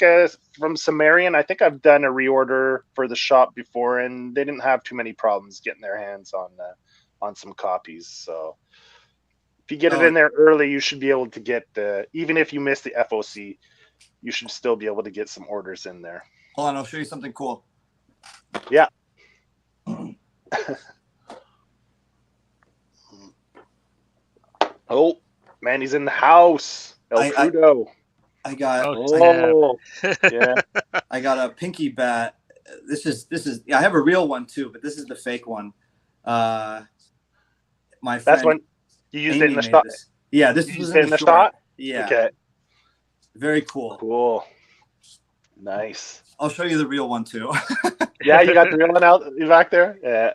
from Sumerian, I think I've done a reorder for the shop before, and they didn't have too many problems getting their hands on some copies. So if you get it Oh, in there early, you should be able to get even if you miss the FOC, you should still be able to get some orders in there. hold on, I'll show you something cool. Yeah. Oh, man, he's in the house. El Crudo. I got Yeah. I got a pinky bat. This is I have a real one too, but this is the fake one. My friend, that's when you used Amy it in the made shot. this. Yeah, this You was used in it in the the short. shot. Yeah. Okay. Very cool. Cool. Nice. I'll show you the real one too. Yeah, you got the real one out back there. Yeah.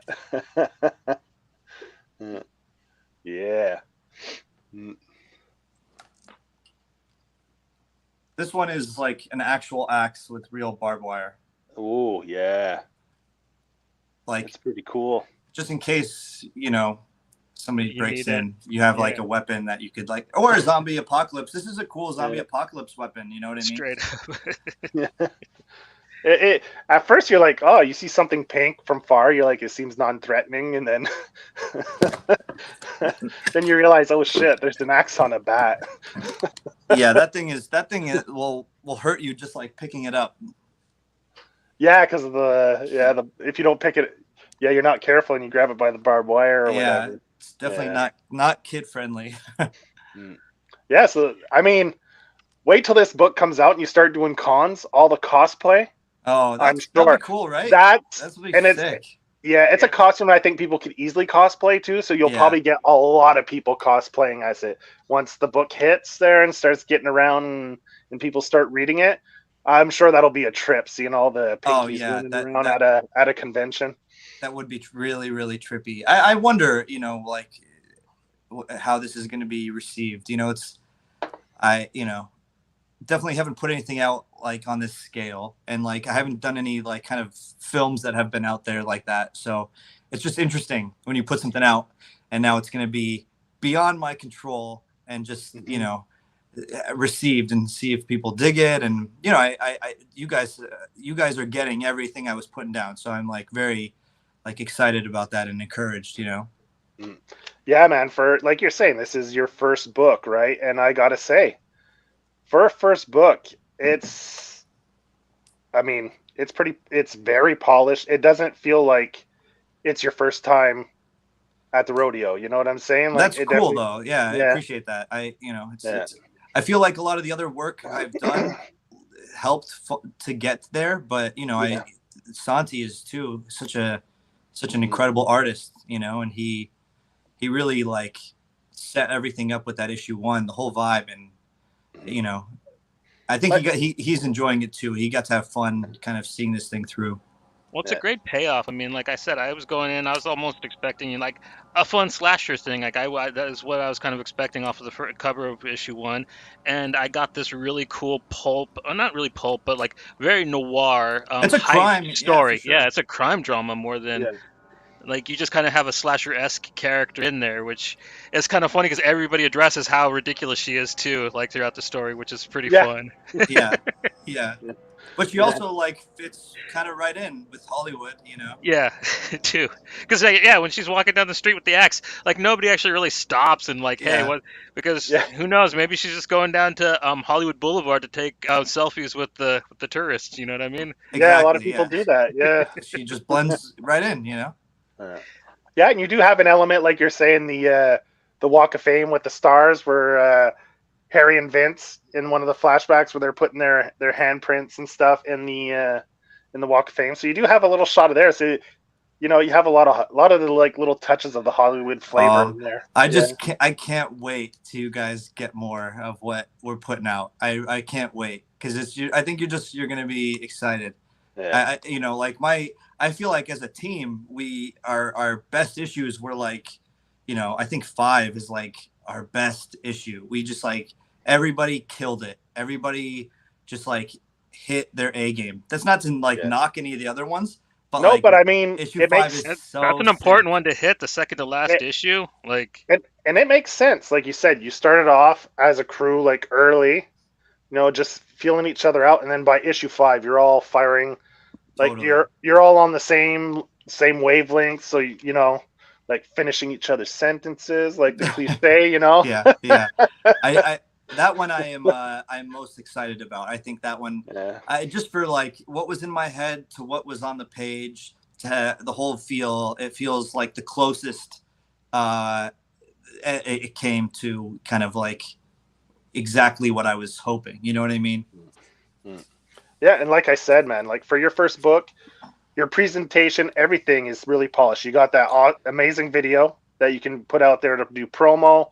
Yeah. This one is like an actual axe with real barbed wire. Oh, yeah. Like, it's pretty cool. Just in case, somebody You breaks need in, you have like a weapon that you could or a zombie apocalypse. This is a cool zombie apocalypse weapon. You know what I mean? Straight Yeah. up. At first you're like, oh, you see something pink from far, you're like, it seems non-threatening, and then then you realize, oh shit, there's an axe on a bat. Yeah, that thing will hurt you just like picking it up. Yeah, because of if you don't pick it, you're not careful and you grab it by the barbed wire or whatever. It's definitely not kid friendly. Yeah, so I mean, wait till this book comes out and you start doing cons, all the cosplay. Oh, that'd be cool, right? That's sick. It's a costume I think people could easily cosplay too. So you'll probably get a lot of people cosplaying as it once the book hits there and starts getting around and people start reading it. I'm sure that'll be a trip, seeing all the pinkies running around at a convention. That would be really, really trippy. I wonder, how this is going to be received. Definitely haven't put anything out like on this scale, and like I haven't done any like kind of films that have been out there like that. So it's just interesting when you put something out and now it's going to be beyond my control and just received, and see if people dig it. And you guys are getting everything I was putting down, so I'm like very like excited about that and encouraged. Yeah, man. For like you're saying, this is your first book, right? And I gotta say, for a first book, it's very polished. It doesn't feel like it's your first time at the rodeo. You know what I'm saying? Like, that's cool though. Yeah, I appreciate that. I feel like a lot of the other work I've done helped to get there, but Santi is too such an incredible artist, and he really like set everything up with that issue 1, the whole vibe, and I think he's enjoying it too. He got to have fun kind of seeing this thing through. Well, it's a great payoff. I mean, like I said, I was going in, I was almost expecting like a fun slasher thing. Like that is what I was kind of expecting off of the cover of issue 1, and I got this really cool pulp, not really pulp, but like very noir. It's a crime story. Yeah, it's a crime drama more than. Like, you just kind of have a slasher-esque character in there, which is kind of funny because everybody addresses how ridiculous she is too, like throughout the story, which is pretty fun. Yeah. But she also like fits kind of right in with Hollywood, Yeah, too. Because when she's walking down the street with the axe, like nobody actually really stops and like, hey, what? Because who knows? Maybe she's just going down to Hollywood Boulevard to take selfies with the tourists. You know what I mean? Exactly, yeah, a lot of people do that. Yeah, she just blends right in, Yeah, and you do have an element like you're saying the Walk of Fame with the stars, where Harry and Vince in one of the flashbacks where they're putting their handprints and stuff in the Walk of Fame. So you do have a little shot of there. So you have a lot of the like little touches of the Hollywood flavor in there. I can't wait till you guys get more of what we're putting out. I can't wait because I think you're gonna be excited. Yeah. I feel like as a team, our best issues were like, I think 5 is like our best issue. We just like everybody killed it. Everybody just like hit their A game. That's not to like knock any of the other ones, but no. But I mean, issue 5 is that's so an important one to hit, the second to last issue. Like, and it makes sense. Like you said, you started off as a crew like early. just feeling each other out, and then by issue 5, you're all firing, like Totally. you're all on the same wavelength, so like finishing each other's sentences, like the cliche, Yeah, yeah. I that one I'm most excited about. I think that one, Yeah. I just for like what was in my head to what was on the page to the whole feel. It feels like the closest it came to kind of like exactly what I was hoping. You know what I mean? Mm. Yeah, and like I said, man, like for your first book, your presentation, everything is really polished. You got that amazing video that you can put out there to do promo.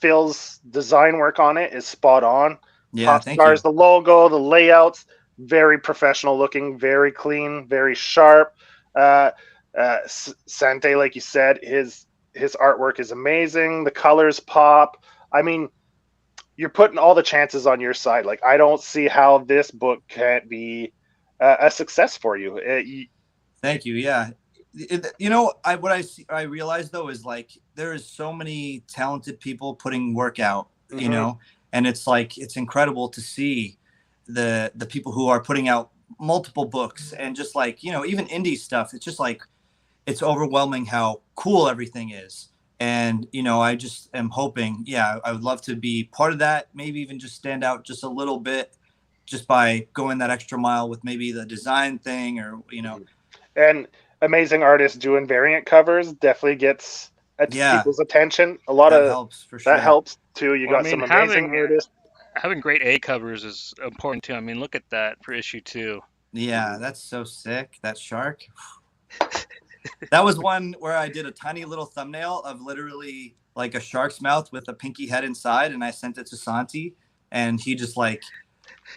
Phil's design work on it is spot on. Yeah, thank Popscars, you. the logo, the layouts, very professional looking, very clean, very sharp. Uh, Sante, like you said, his artwork is amazing. The colors pop. I mean, you're putting all the chances on your side. Like, I don't see how this book can't be a success for you. Thank you. Yeah. What I realize though is like there is so many talented people putting work out, Mhm. and it's like it's incredible to see the people who are putting out multiple books and just like, even indie stuff. It's just like it's overwhelming how cool everything is. And I just am hoping, yeah, I would love to be part of that, maybe even just stand out just a little bit just by going that extra mile with maybe the design thing or. And amazing artists doing variant covers definitely gets Yeah, people's attention. A lot that of helps for that sure. helps too. You Well, I got mean, some amazing artists. having great A covers is important too. I mean, look at that for issue 2. Yeah, that's so sick. That shark. That was one where I did a tiny little thumbnail of literally like a shark's mouth with a pinky head inside, and I sent it to Santi, and he just like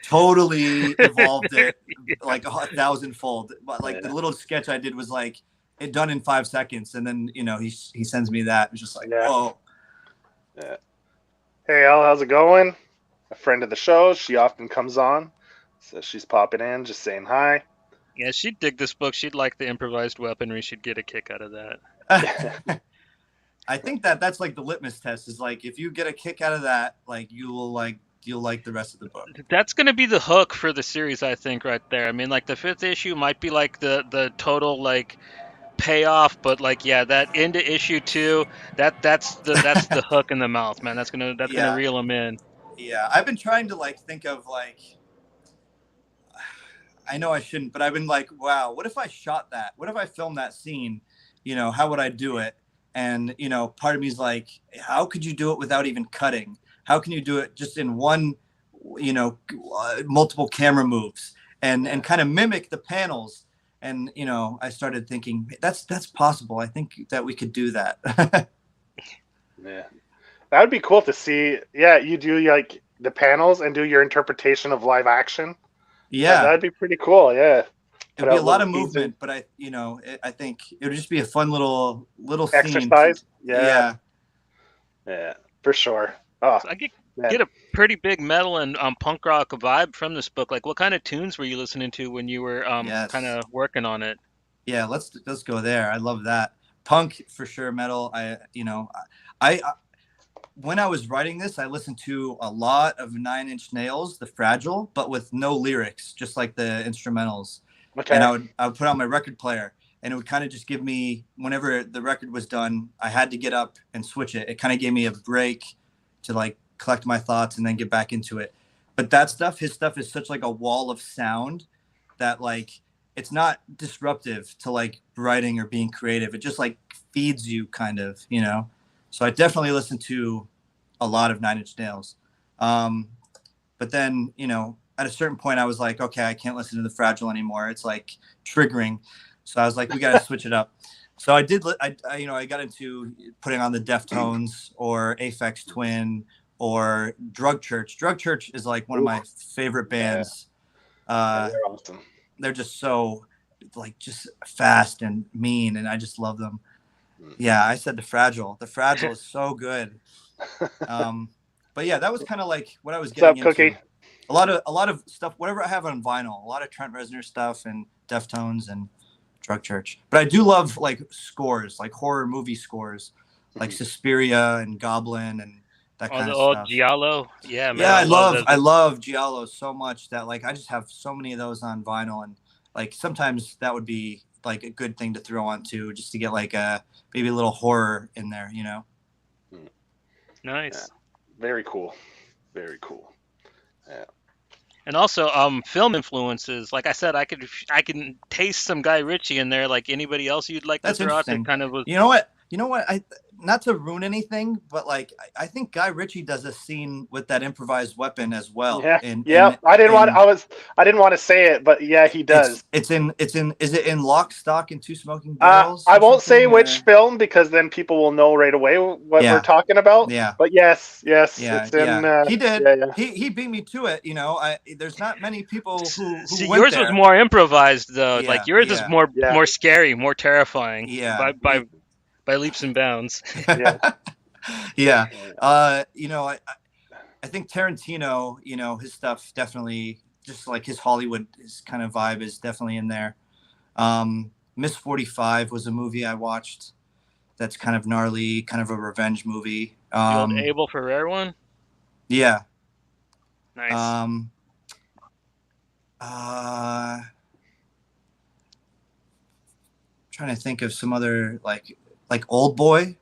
totally evolved it like 1,000-fold. But like the Yeah, little sketch I did was like it done in 5 seconds, and then he sends me that. It's just like, yeah, whoa. yeah. Hey, Al, how's it going? A friend of the show. She often comes on, so she's popping in, just saying hi. Yeah, she'd dig this book. She'd like the improvised weaponry. She'd get a kick out of that. I think that's like the litmus test is like if you get a kick out of that, like you'll like the rest of the book. That's gonna be the hook for the series, I think, right there. I mean, like the 5th issue might be like the total like payoff, but like yeah, that into issue 2, that's the hook in the mouth, man. That's gonna Yeah, reel them in. yeah. I've been trying to like think of like I know I shouldn't, but I've been like, wow, what if I shot that? What if I filmed that scene? How would I do it? And part of me is like, how could you do it without even cutting? How can you do it just in one, multiple camera moves and kind of mimic the panels? And I started thinking that's possible. I think that we could do that. Yeah, that would be cool to see. Yeah, you do like the panels and do your interpretation of live action. Yeah, That'd be pretty cool. Yeah, it put would be a out lot little of teasers, movement, but I think it would just be a fun little scene. exercise. Yeah, Yeah. yeah, for sure. Oh So I get man, a pretty big metal and punk rock vibe from this book. Like, what kind of tunes were you listening to when you were kind Yes. of working on it? Yeah, let's go there. I love that. Punk for sure, metal. I when I was writing this, I listened to a lot of Nine Inch Nails, The Fragile, but with no lyrics, just like the instrumentals. And okay. I would put on my record player, and it would kind of just give me whenever the record was done, I had to get up and switch it. It kind of gave me a break to like collect my thoughts and then get back into it. But his stuff is such like a wall of sound that like it's not disruptive to like writing or being creative. It just like feeds you kind of. So I definitely listen to a lot of Nine Inch Nails. But then, at a certain point I was like, okay, I can't listen to The Fragile anymore. It's like triggering. So I was like, we got to switch it up. So I did, I got into putting on the Deftones or Aphex Twin or Drug Church. Drug Church is like one of my favorite Yeah, bands. yeah, Uh, they're awesome. they're just so like just fast and mean, and I just love them. Yeah, I said The Fragile. The Fragile is so good. Um, but yeah, that was kind of like what I was What's getting up, Cookie? into. A lot of stuff, whatever I have on vinyl, a lot of Trent Reznor stuff and Deftones and Drug Church. But I do love like scores, like horror movie scores, like Suspiria and Goblin and that Oh, kind the of old stuff. Giallo. Yeah, man, Yeah, I love those. I love Giallo so much that like I just have so many of those on vinyl, and like sometimes that would be like a good thing to throw on too, just to get like maybe a little horror in there, you know. Yeah. Nice. Very cool. Very cool. Yeah. And also, film influences. Like I said, I can taste some Guy Ritchie in there. Like anybody else you'd like to That's throw out that interesting. kind of was. You know what? You know what? I not to ruin anything, but like I think Guy Ritchie does a scene with that improvised weapon as well. Yeah. And Yeah. I didn't want to say it, but yeah, he does. it's in is it in Lock, Stock, and Two Smoking Barrels I or won't say something? which Or film because then people will know right away what we're yeah, talking about. yeah. But yes, yes, Yeah, it's in. yeah. He did. Yeah, yeah, He beat me to it. You know, there's not many people who See, went yours was there. more improvised though. Like Yeah, yours is yeah, yeah, more scary, more terrifying yeah, by leaps and bounds. yeah. yeah. You know, I think Tarantino, you know, his stuff definitely just like his kind of vibe is definitely in there. Miss 45 was a movie I watched that's kind of gnarly, kind of a revenge movie. The old Abel Ferrer one. Yeah. Nice. Trying to think of some other like Old Boy.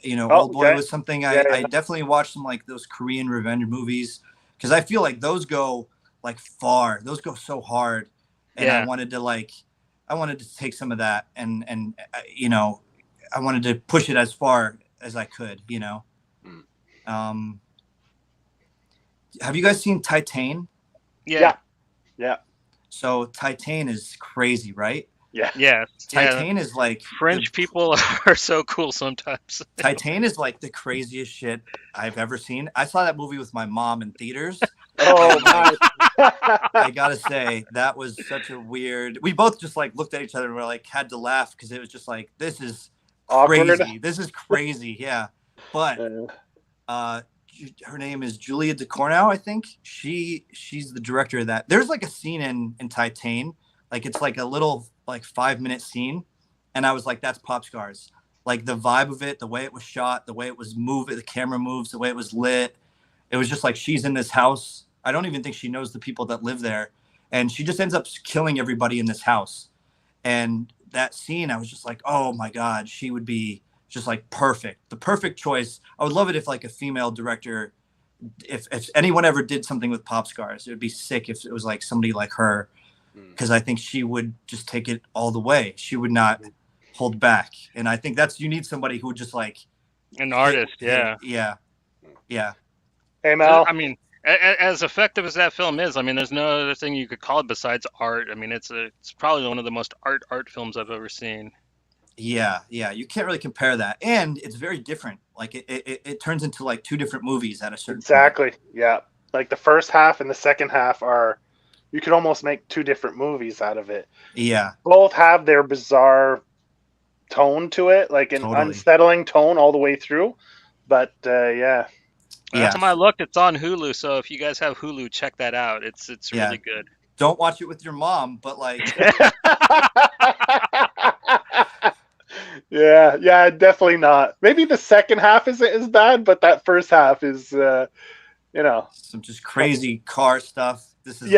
You know, Oh, Old Boy okay. was something Yeah, I yeah. definitely watched some like those Korean revenge movies because I feel like those go like far. Those go so hard, and Yeah. I wanted to take some of that and you know, I wanted to push it as far as I could. You know, have you guys seen Titan? Yeah. Yeah. So Titan is crazy, right? Yeah. Yeah. Titan is like French people are so cool sometimes. Titan is like the craziest shit I've ever seen. I saw that movie with my mom in theaters. Oh Like, my. I gotta say that was such a weird. We both just like looked at each other and we're like had to laugh because it was just like this is Awkward. crazy. This is crazy. Yeah, but her name is Julia Ducournau. I think she's the director of that. There's like a scene in Titan, like it's like a little like 5-minute scene, and I was like, that's Popscars. Like the vibe of it, the way it was shot, the way it was moving, the camera moves, the way it was lit. It was just like she's in this house. I don't even think she knows the people that live there, and she just ends up killing everybody in this house. And that scene, I was just like, oh my god, she would be just like perfect, the perfect choice. I would love it if like a female director, if anyone ever did something with Popscars, it would be sick if it was like somebody like her, because I think she would just take it all the way. She would not hold back, and I think you need somebody who would just like An artist, yeah. Yeah. Hey Mel. I mean, as effective as that film is, I mean, there's no other thing you could call it besides art. I mean, it's probably one of the most art films I've ever seen. Yeah, you can't really compare that, and it's very different. Like it turns into like two different movies at a certain Exactly. Yeah. Like the first half and the second half are, you could almost make two different movies out of it. Yeah. Both have their bizarre tone to it, like an Totally. unsettling tone all the way through. But yeah. Last time I looked, it's on Hulu. So if you guys have Hulu, check that out. It's really good. Don't watch it with your mom, but like. yeah, definitely not. Maybe the second half isn't as bad, but that first half is, some just crazy car stuff. This is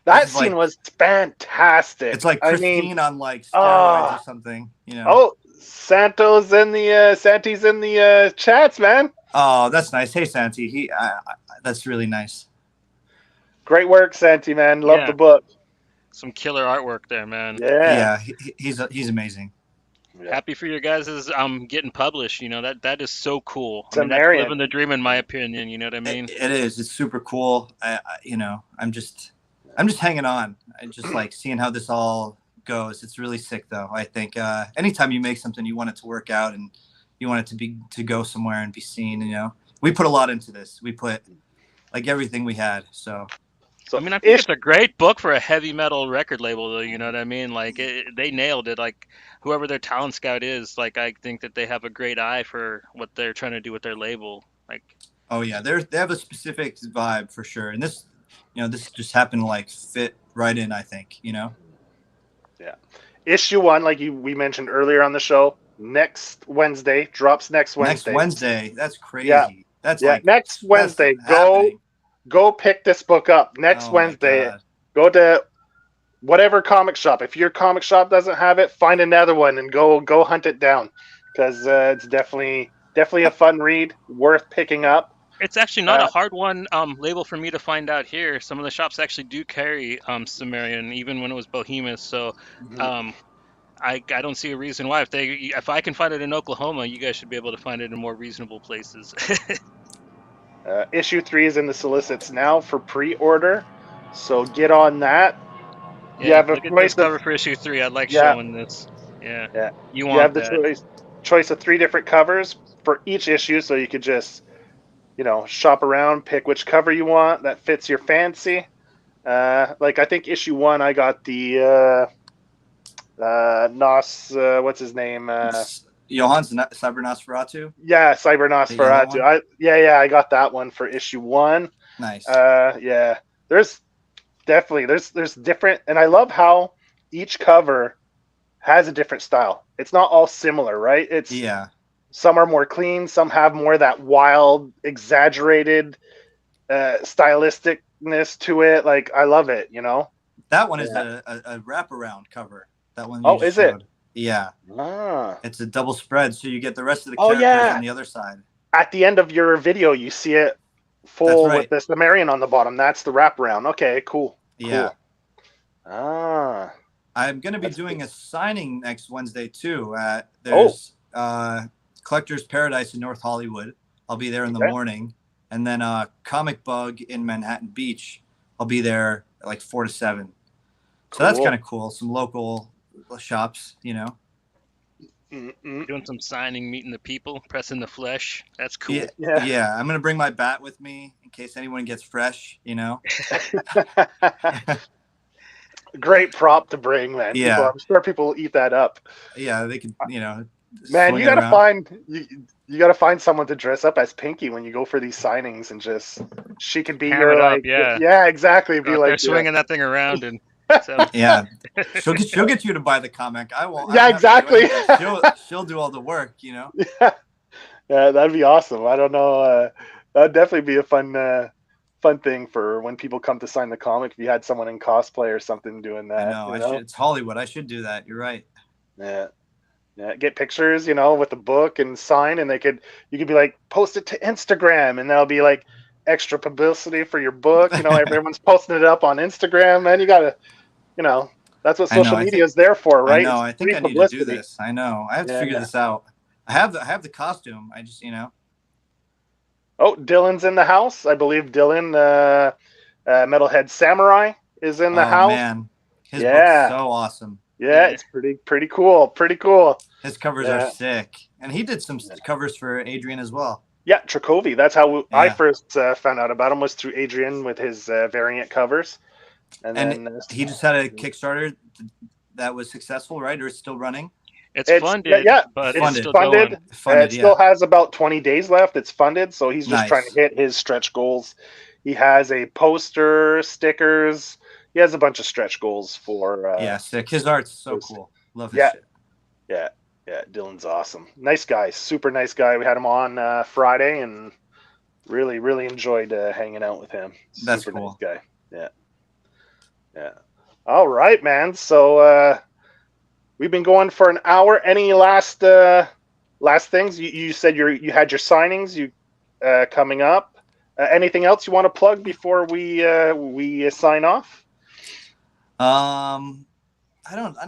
that scene was fantastic. It's like Christine on like steroids or something, you know. Oh, Santi's in the chats, man. Oh, that's nice. Hey, Santi, that's really nice. Great work, Santi, man. Love the book. Some killer artwork there, man. Yeah, he's amazing. Yeah. Happy for your guys' getting published. You know, that is so cool. I mean, Sumerian. that's living the dream in my opinion. You know what I mean? It is. It's super cool. I'm just hanging on. I just like seeing how this all goes. It's really sick, though. I think anytime you make something, you want it to work out and you want it to go somewhere and be seen. You know, we put a lot into this. We put like everything we had. So I mean, I think it's a great book for a heavy metal record label, though. You know what I mean? Like they nailed it. Like whoever their talent scout is, like I think that they have a great eye for what they're trying to do with their label. Like, oh yeah, they have a specific vibe for sure. And this just happened to like fit right in. I think, you know. Yeah, issue 1, like we mentioned earlier on the show, drops next Wednesday. Next Wednesday, that's crazy. Yeah, That's Yeah, like next that's Wednesday, happening. go pick this book up. Next Oh my Wednesday, god. go to whatever comic shop. If your comic shop doesn't have it, find another one and go hunt it down, because it's definitely a fun read, worth picking up. It's actually not a Uh, hard one label for me to find out here. Some of the shops actually do carry Sumerian, even when it was Behemoth. So mhm. um, I don't see a reason why if I can find it in Oklahoma, you guys should be able to find it in more reasonable places. Issue 3 is in the solicits now for pre-order, so get on that. You Yeah, have a look at this choice of cover for issue 3. I like yeah, showing this. Yeah, yeah. you You want have the that. choice of 3 different covers for each issue, so you could just shop around, pick which cover you want that fits your fancy. Like I think issue 1, I got the Nos. What's his name? Johan's Cyber Nosferatu, Yeah, Cyber the yellow Nosferatu. one. I got that one for issue 1. Nice. Yeah, there's definitely there's different, and I love how each cover has a different style. It's not all similar, right? It's Yeah. some are more clean, some have more of that wild, exaggerated stylisticness to it. Like I love it. That one is Yeah. a wraparound cover. That one you Oh, just is it? showed. Yeah. Ah. It's a double spread, so you get the rest of the Oh characters on yeah. the other side. At the end of your video, you see it That's full with right. the Sumerian on the bottom. That's the wraparound. Okay, cool. Yeah. Cool. Ah. I'm going to be That's doing cool. a signing next Wednesday too. Oh, There's Collector's Paradise in North Hollywood. I'll be there in the okay. morning, and then Comic Bug in Manhattan Beach. I'll be there at like 4 to 7. So that's Cool. kind of cool. Some local shops. Mm-mm. Doing some signing, meeting the people, pressing the flesh. That's cool. Yeah, Yeah. yeah. I'm gonna bring my bat with me in case anyone gets fresh. Great prop to bring, man. Yeah. I'm sure people will eat that up. Yeah, they could, Man, swing it around. you gotta find someone to dress up as Pinky when you go for these signings, and just she could be Ham your it up, like yeah. yeah, exactly. Go Be out there like swinging that thing around and so Yeah, she'll get you to buy the comic. I won't. I yeah, don't have to do exactly. anything. She'll do all the work. Yeah, that'd be awesome. I don't know. That'd definitely be a fun thing for when people come to sign the comic. If you had someone in cosplay or something doing I that, know. I should. It's Hollywood. I should do that. You're right. Yeah. Yeah, get pictures, with the book and sign, and you could be like, post it to Instagram, and that'll be like extra publicity for your book. Everyone's posting it up on Instagram, man. You gotta, that's what I know. social media is there for, I right? know. It's I think free I need to do publicity. this. I know. I have to Yeah. figure this out. I have the costume. I just. Oh, Dylan's in the house. I believe Dylan, Metalhead Samurai, is in the Oh house. man, his book's Yeah. so awesome. Yeah, it's pretty cool. Pretty cool. His covers Yeah. are sick, and he did some covers for Adrian as well. Yeah, Trakovi. That's how I Yeah. first found out about him, was through Adrian with his variant covers. And then he just had a Kickstarter that was successful, right? Or it's still running? it's funded, yeah, but it's it's still funded. going. Funded, It still has about 20 days left. It's funded, so he's just Nice. trying to hit his stretch goals. He has a poster, stickers. He has a bunch of stretch goals for. Yeah, sick. His art's so cool. Love his Yeah. shit. Yeah, Dylan's awesome. Nice guy, super nice guy. We had him on Friday, and really, really enjoyed hanging out with him. That's Super cool. nice guy. Yeah. All right, man. So we've been going for an hour. Any last things? You said you had your signings coming up. Anything else you want to plug before we sign off? I'm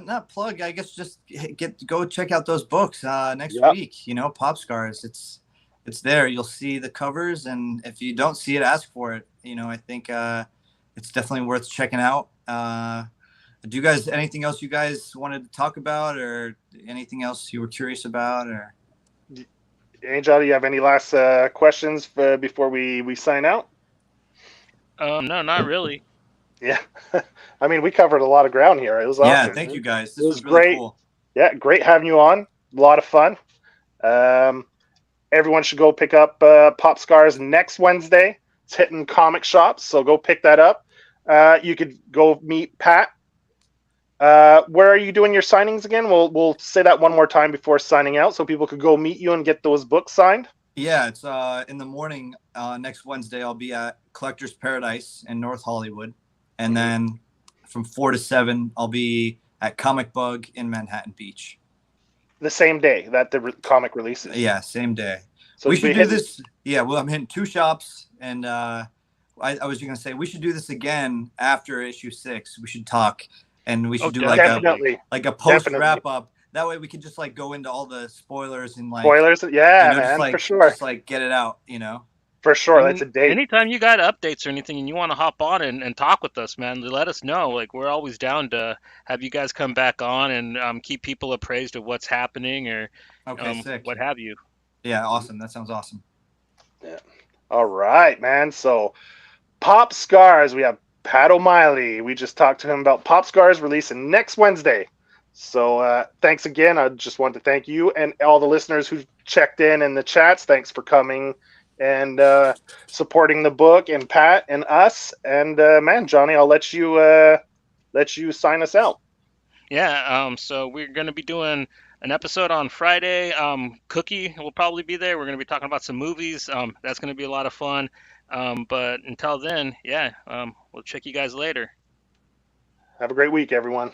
not plug. I guess just go check out those books next Yep. week. Popscars. It's there. You'll see the covers, and if you don't see it, ask for it. I think it's definitely worth checking out. Do you guys anything else you guys wanted to talk about, or anything else you were curious about, or? Angel, do you have any last questions before we sign out? No, not really. Yeah, I mean, we covered a lot of ground here. It was awesome. Yeah, thank you guys. This It was was really great. cool. Yeah, great having you on. A lot of fun. Everyone should go pick up Popscars next Wednesday. It's hitting comic shops, so go pick that up. You could go meet Pat. Where are you doing your signings again? We'll say that one more time before signing out, so people could go meet you and get those books signed. Yeah, it's in the morning. Next Wednesday, I'll be at Collector's Paradise in North Hollywood, and Mhm. then from 4 to 7, I'll be at Comic Bug in Manhattan Beach. The same day that the comic releases. Yeah, same day. So We you'll should be do hitting. this. Yeah, well, I'm hitting two shops, and I was going to say we should do this again after issue 6. We should talk, and we Oh, should do like a definitely. Definitely, post definitely. wrap up. That way, we can just like go into all the spoilers and like Spoilers, yeah, just man, for like sure, get it out. You know. for I sure. That's mean, a date. anytime you got updates or anything and you want to hop on and talk with us, man, let us know. Like, we're always down to have you guys come back on and keep people appraised of what's happening or Okay, what sick. have you. Yeah, awesome. That sounds awesome. Yeah. All right, man. So Popscars, we have Pat O'Malley. We just talked to him about Popscars releasing next Wednesday. So thanks again. I just want to thank you and all the listeners who checked in the chats. Thanks for coming and supporting the book and Pat and us. And man, Johnny, I'll let you sign us out. Yeah, so we're going to be doing an episode on Friday. Cookie will probably be there. We're going to be talking about some movies. That's going to be a lot of fun. But until then, yeah, we'll check you guys later. Have a great week, everyone.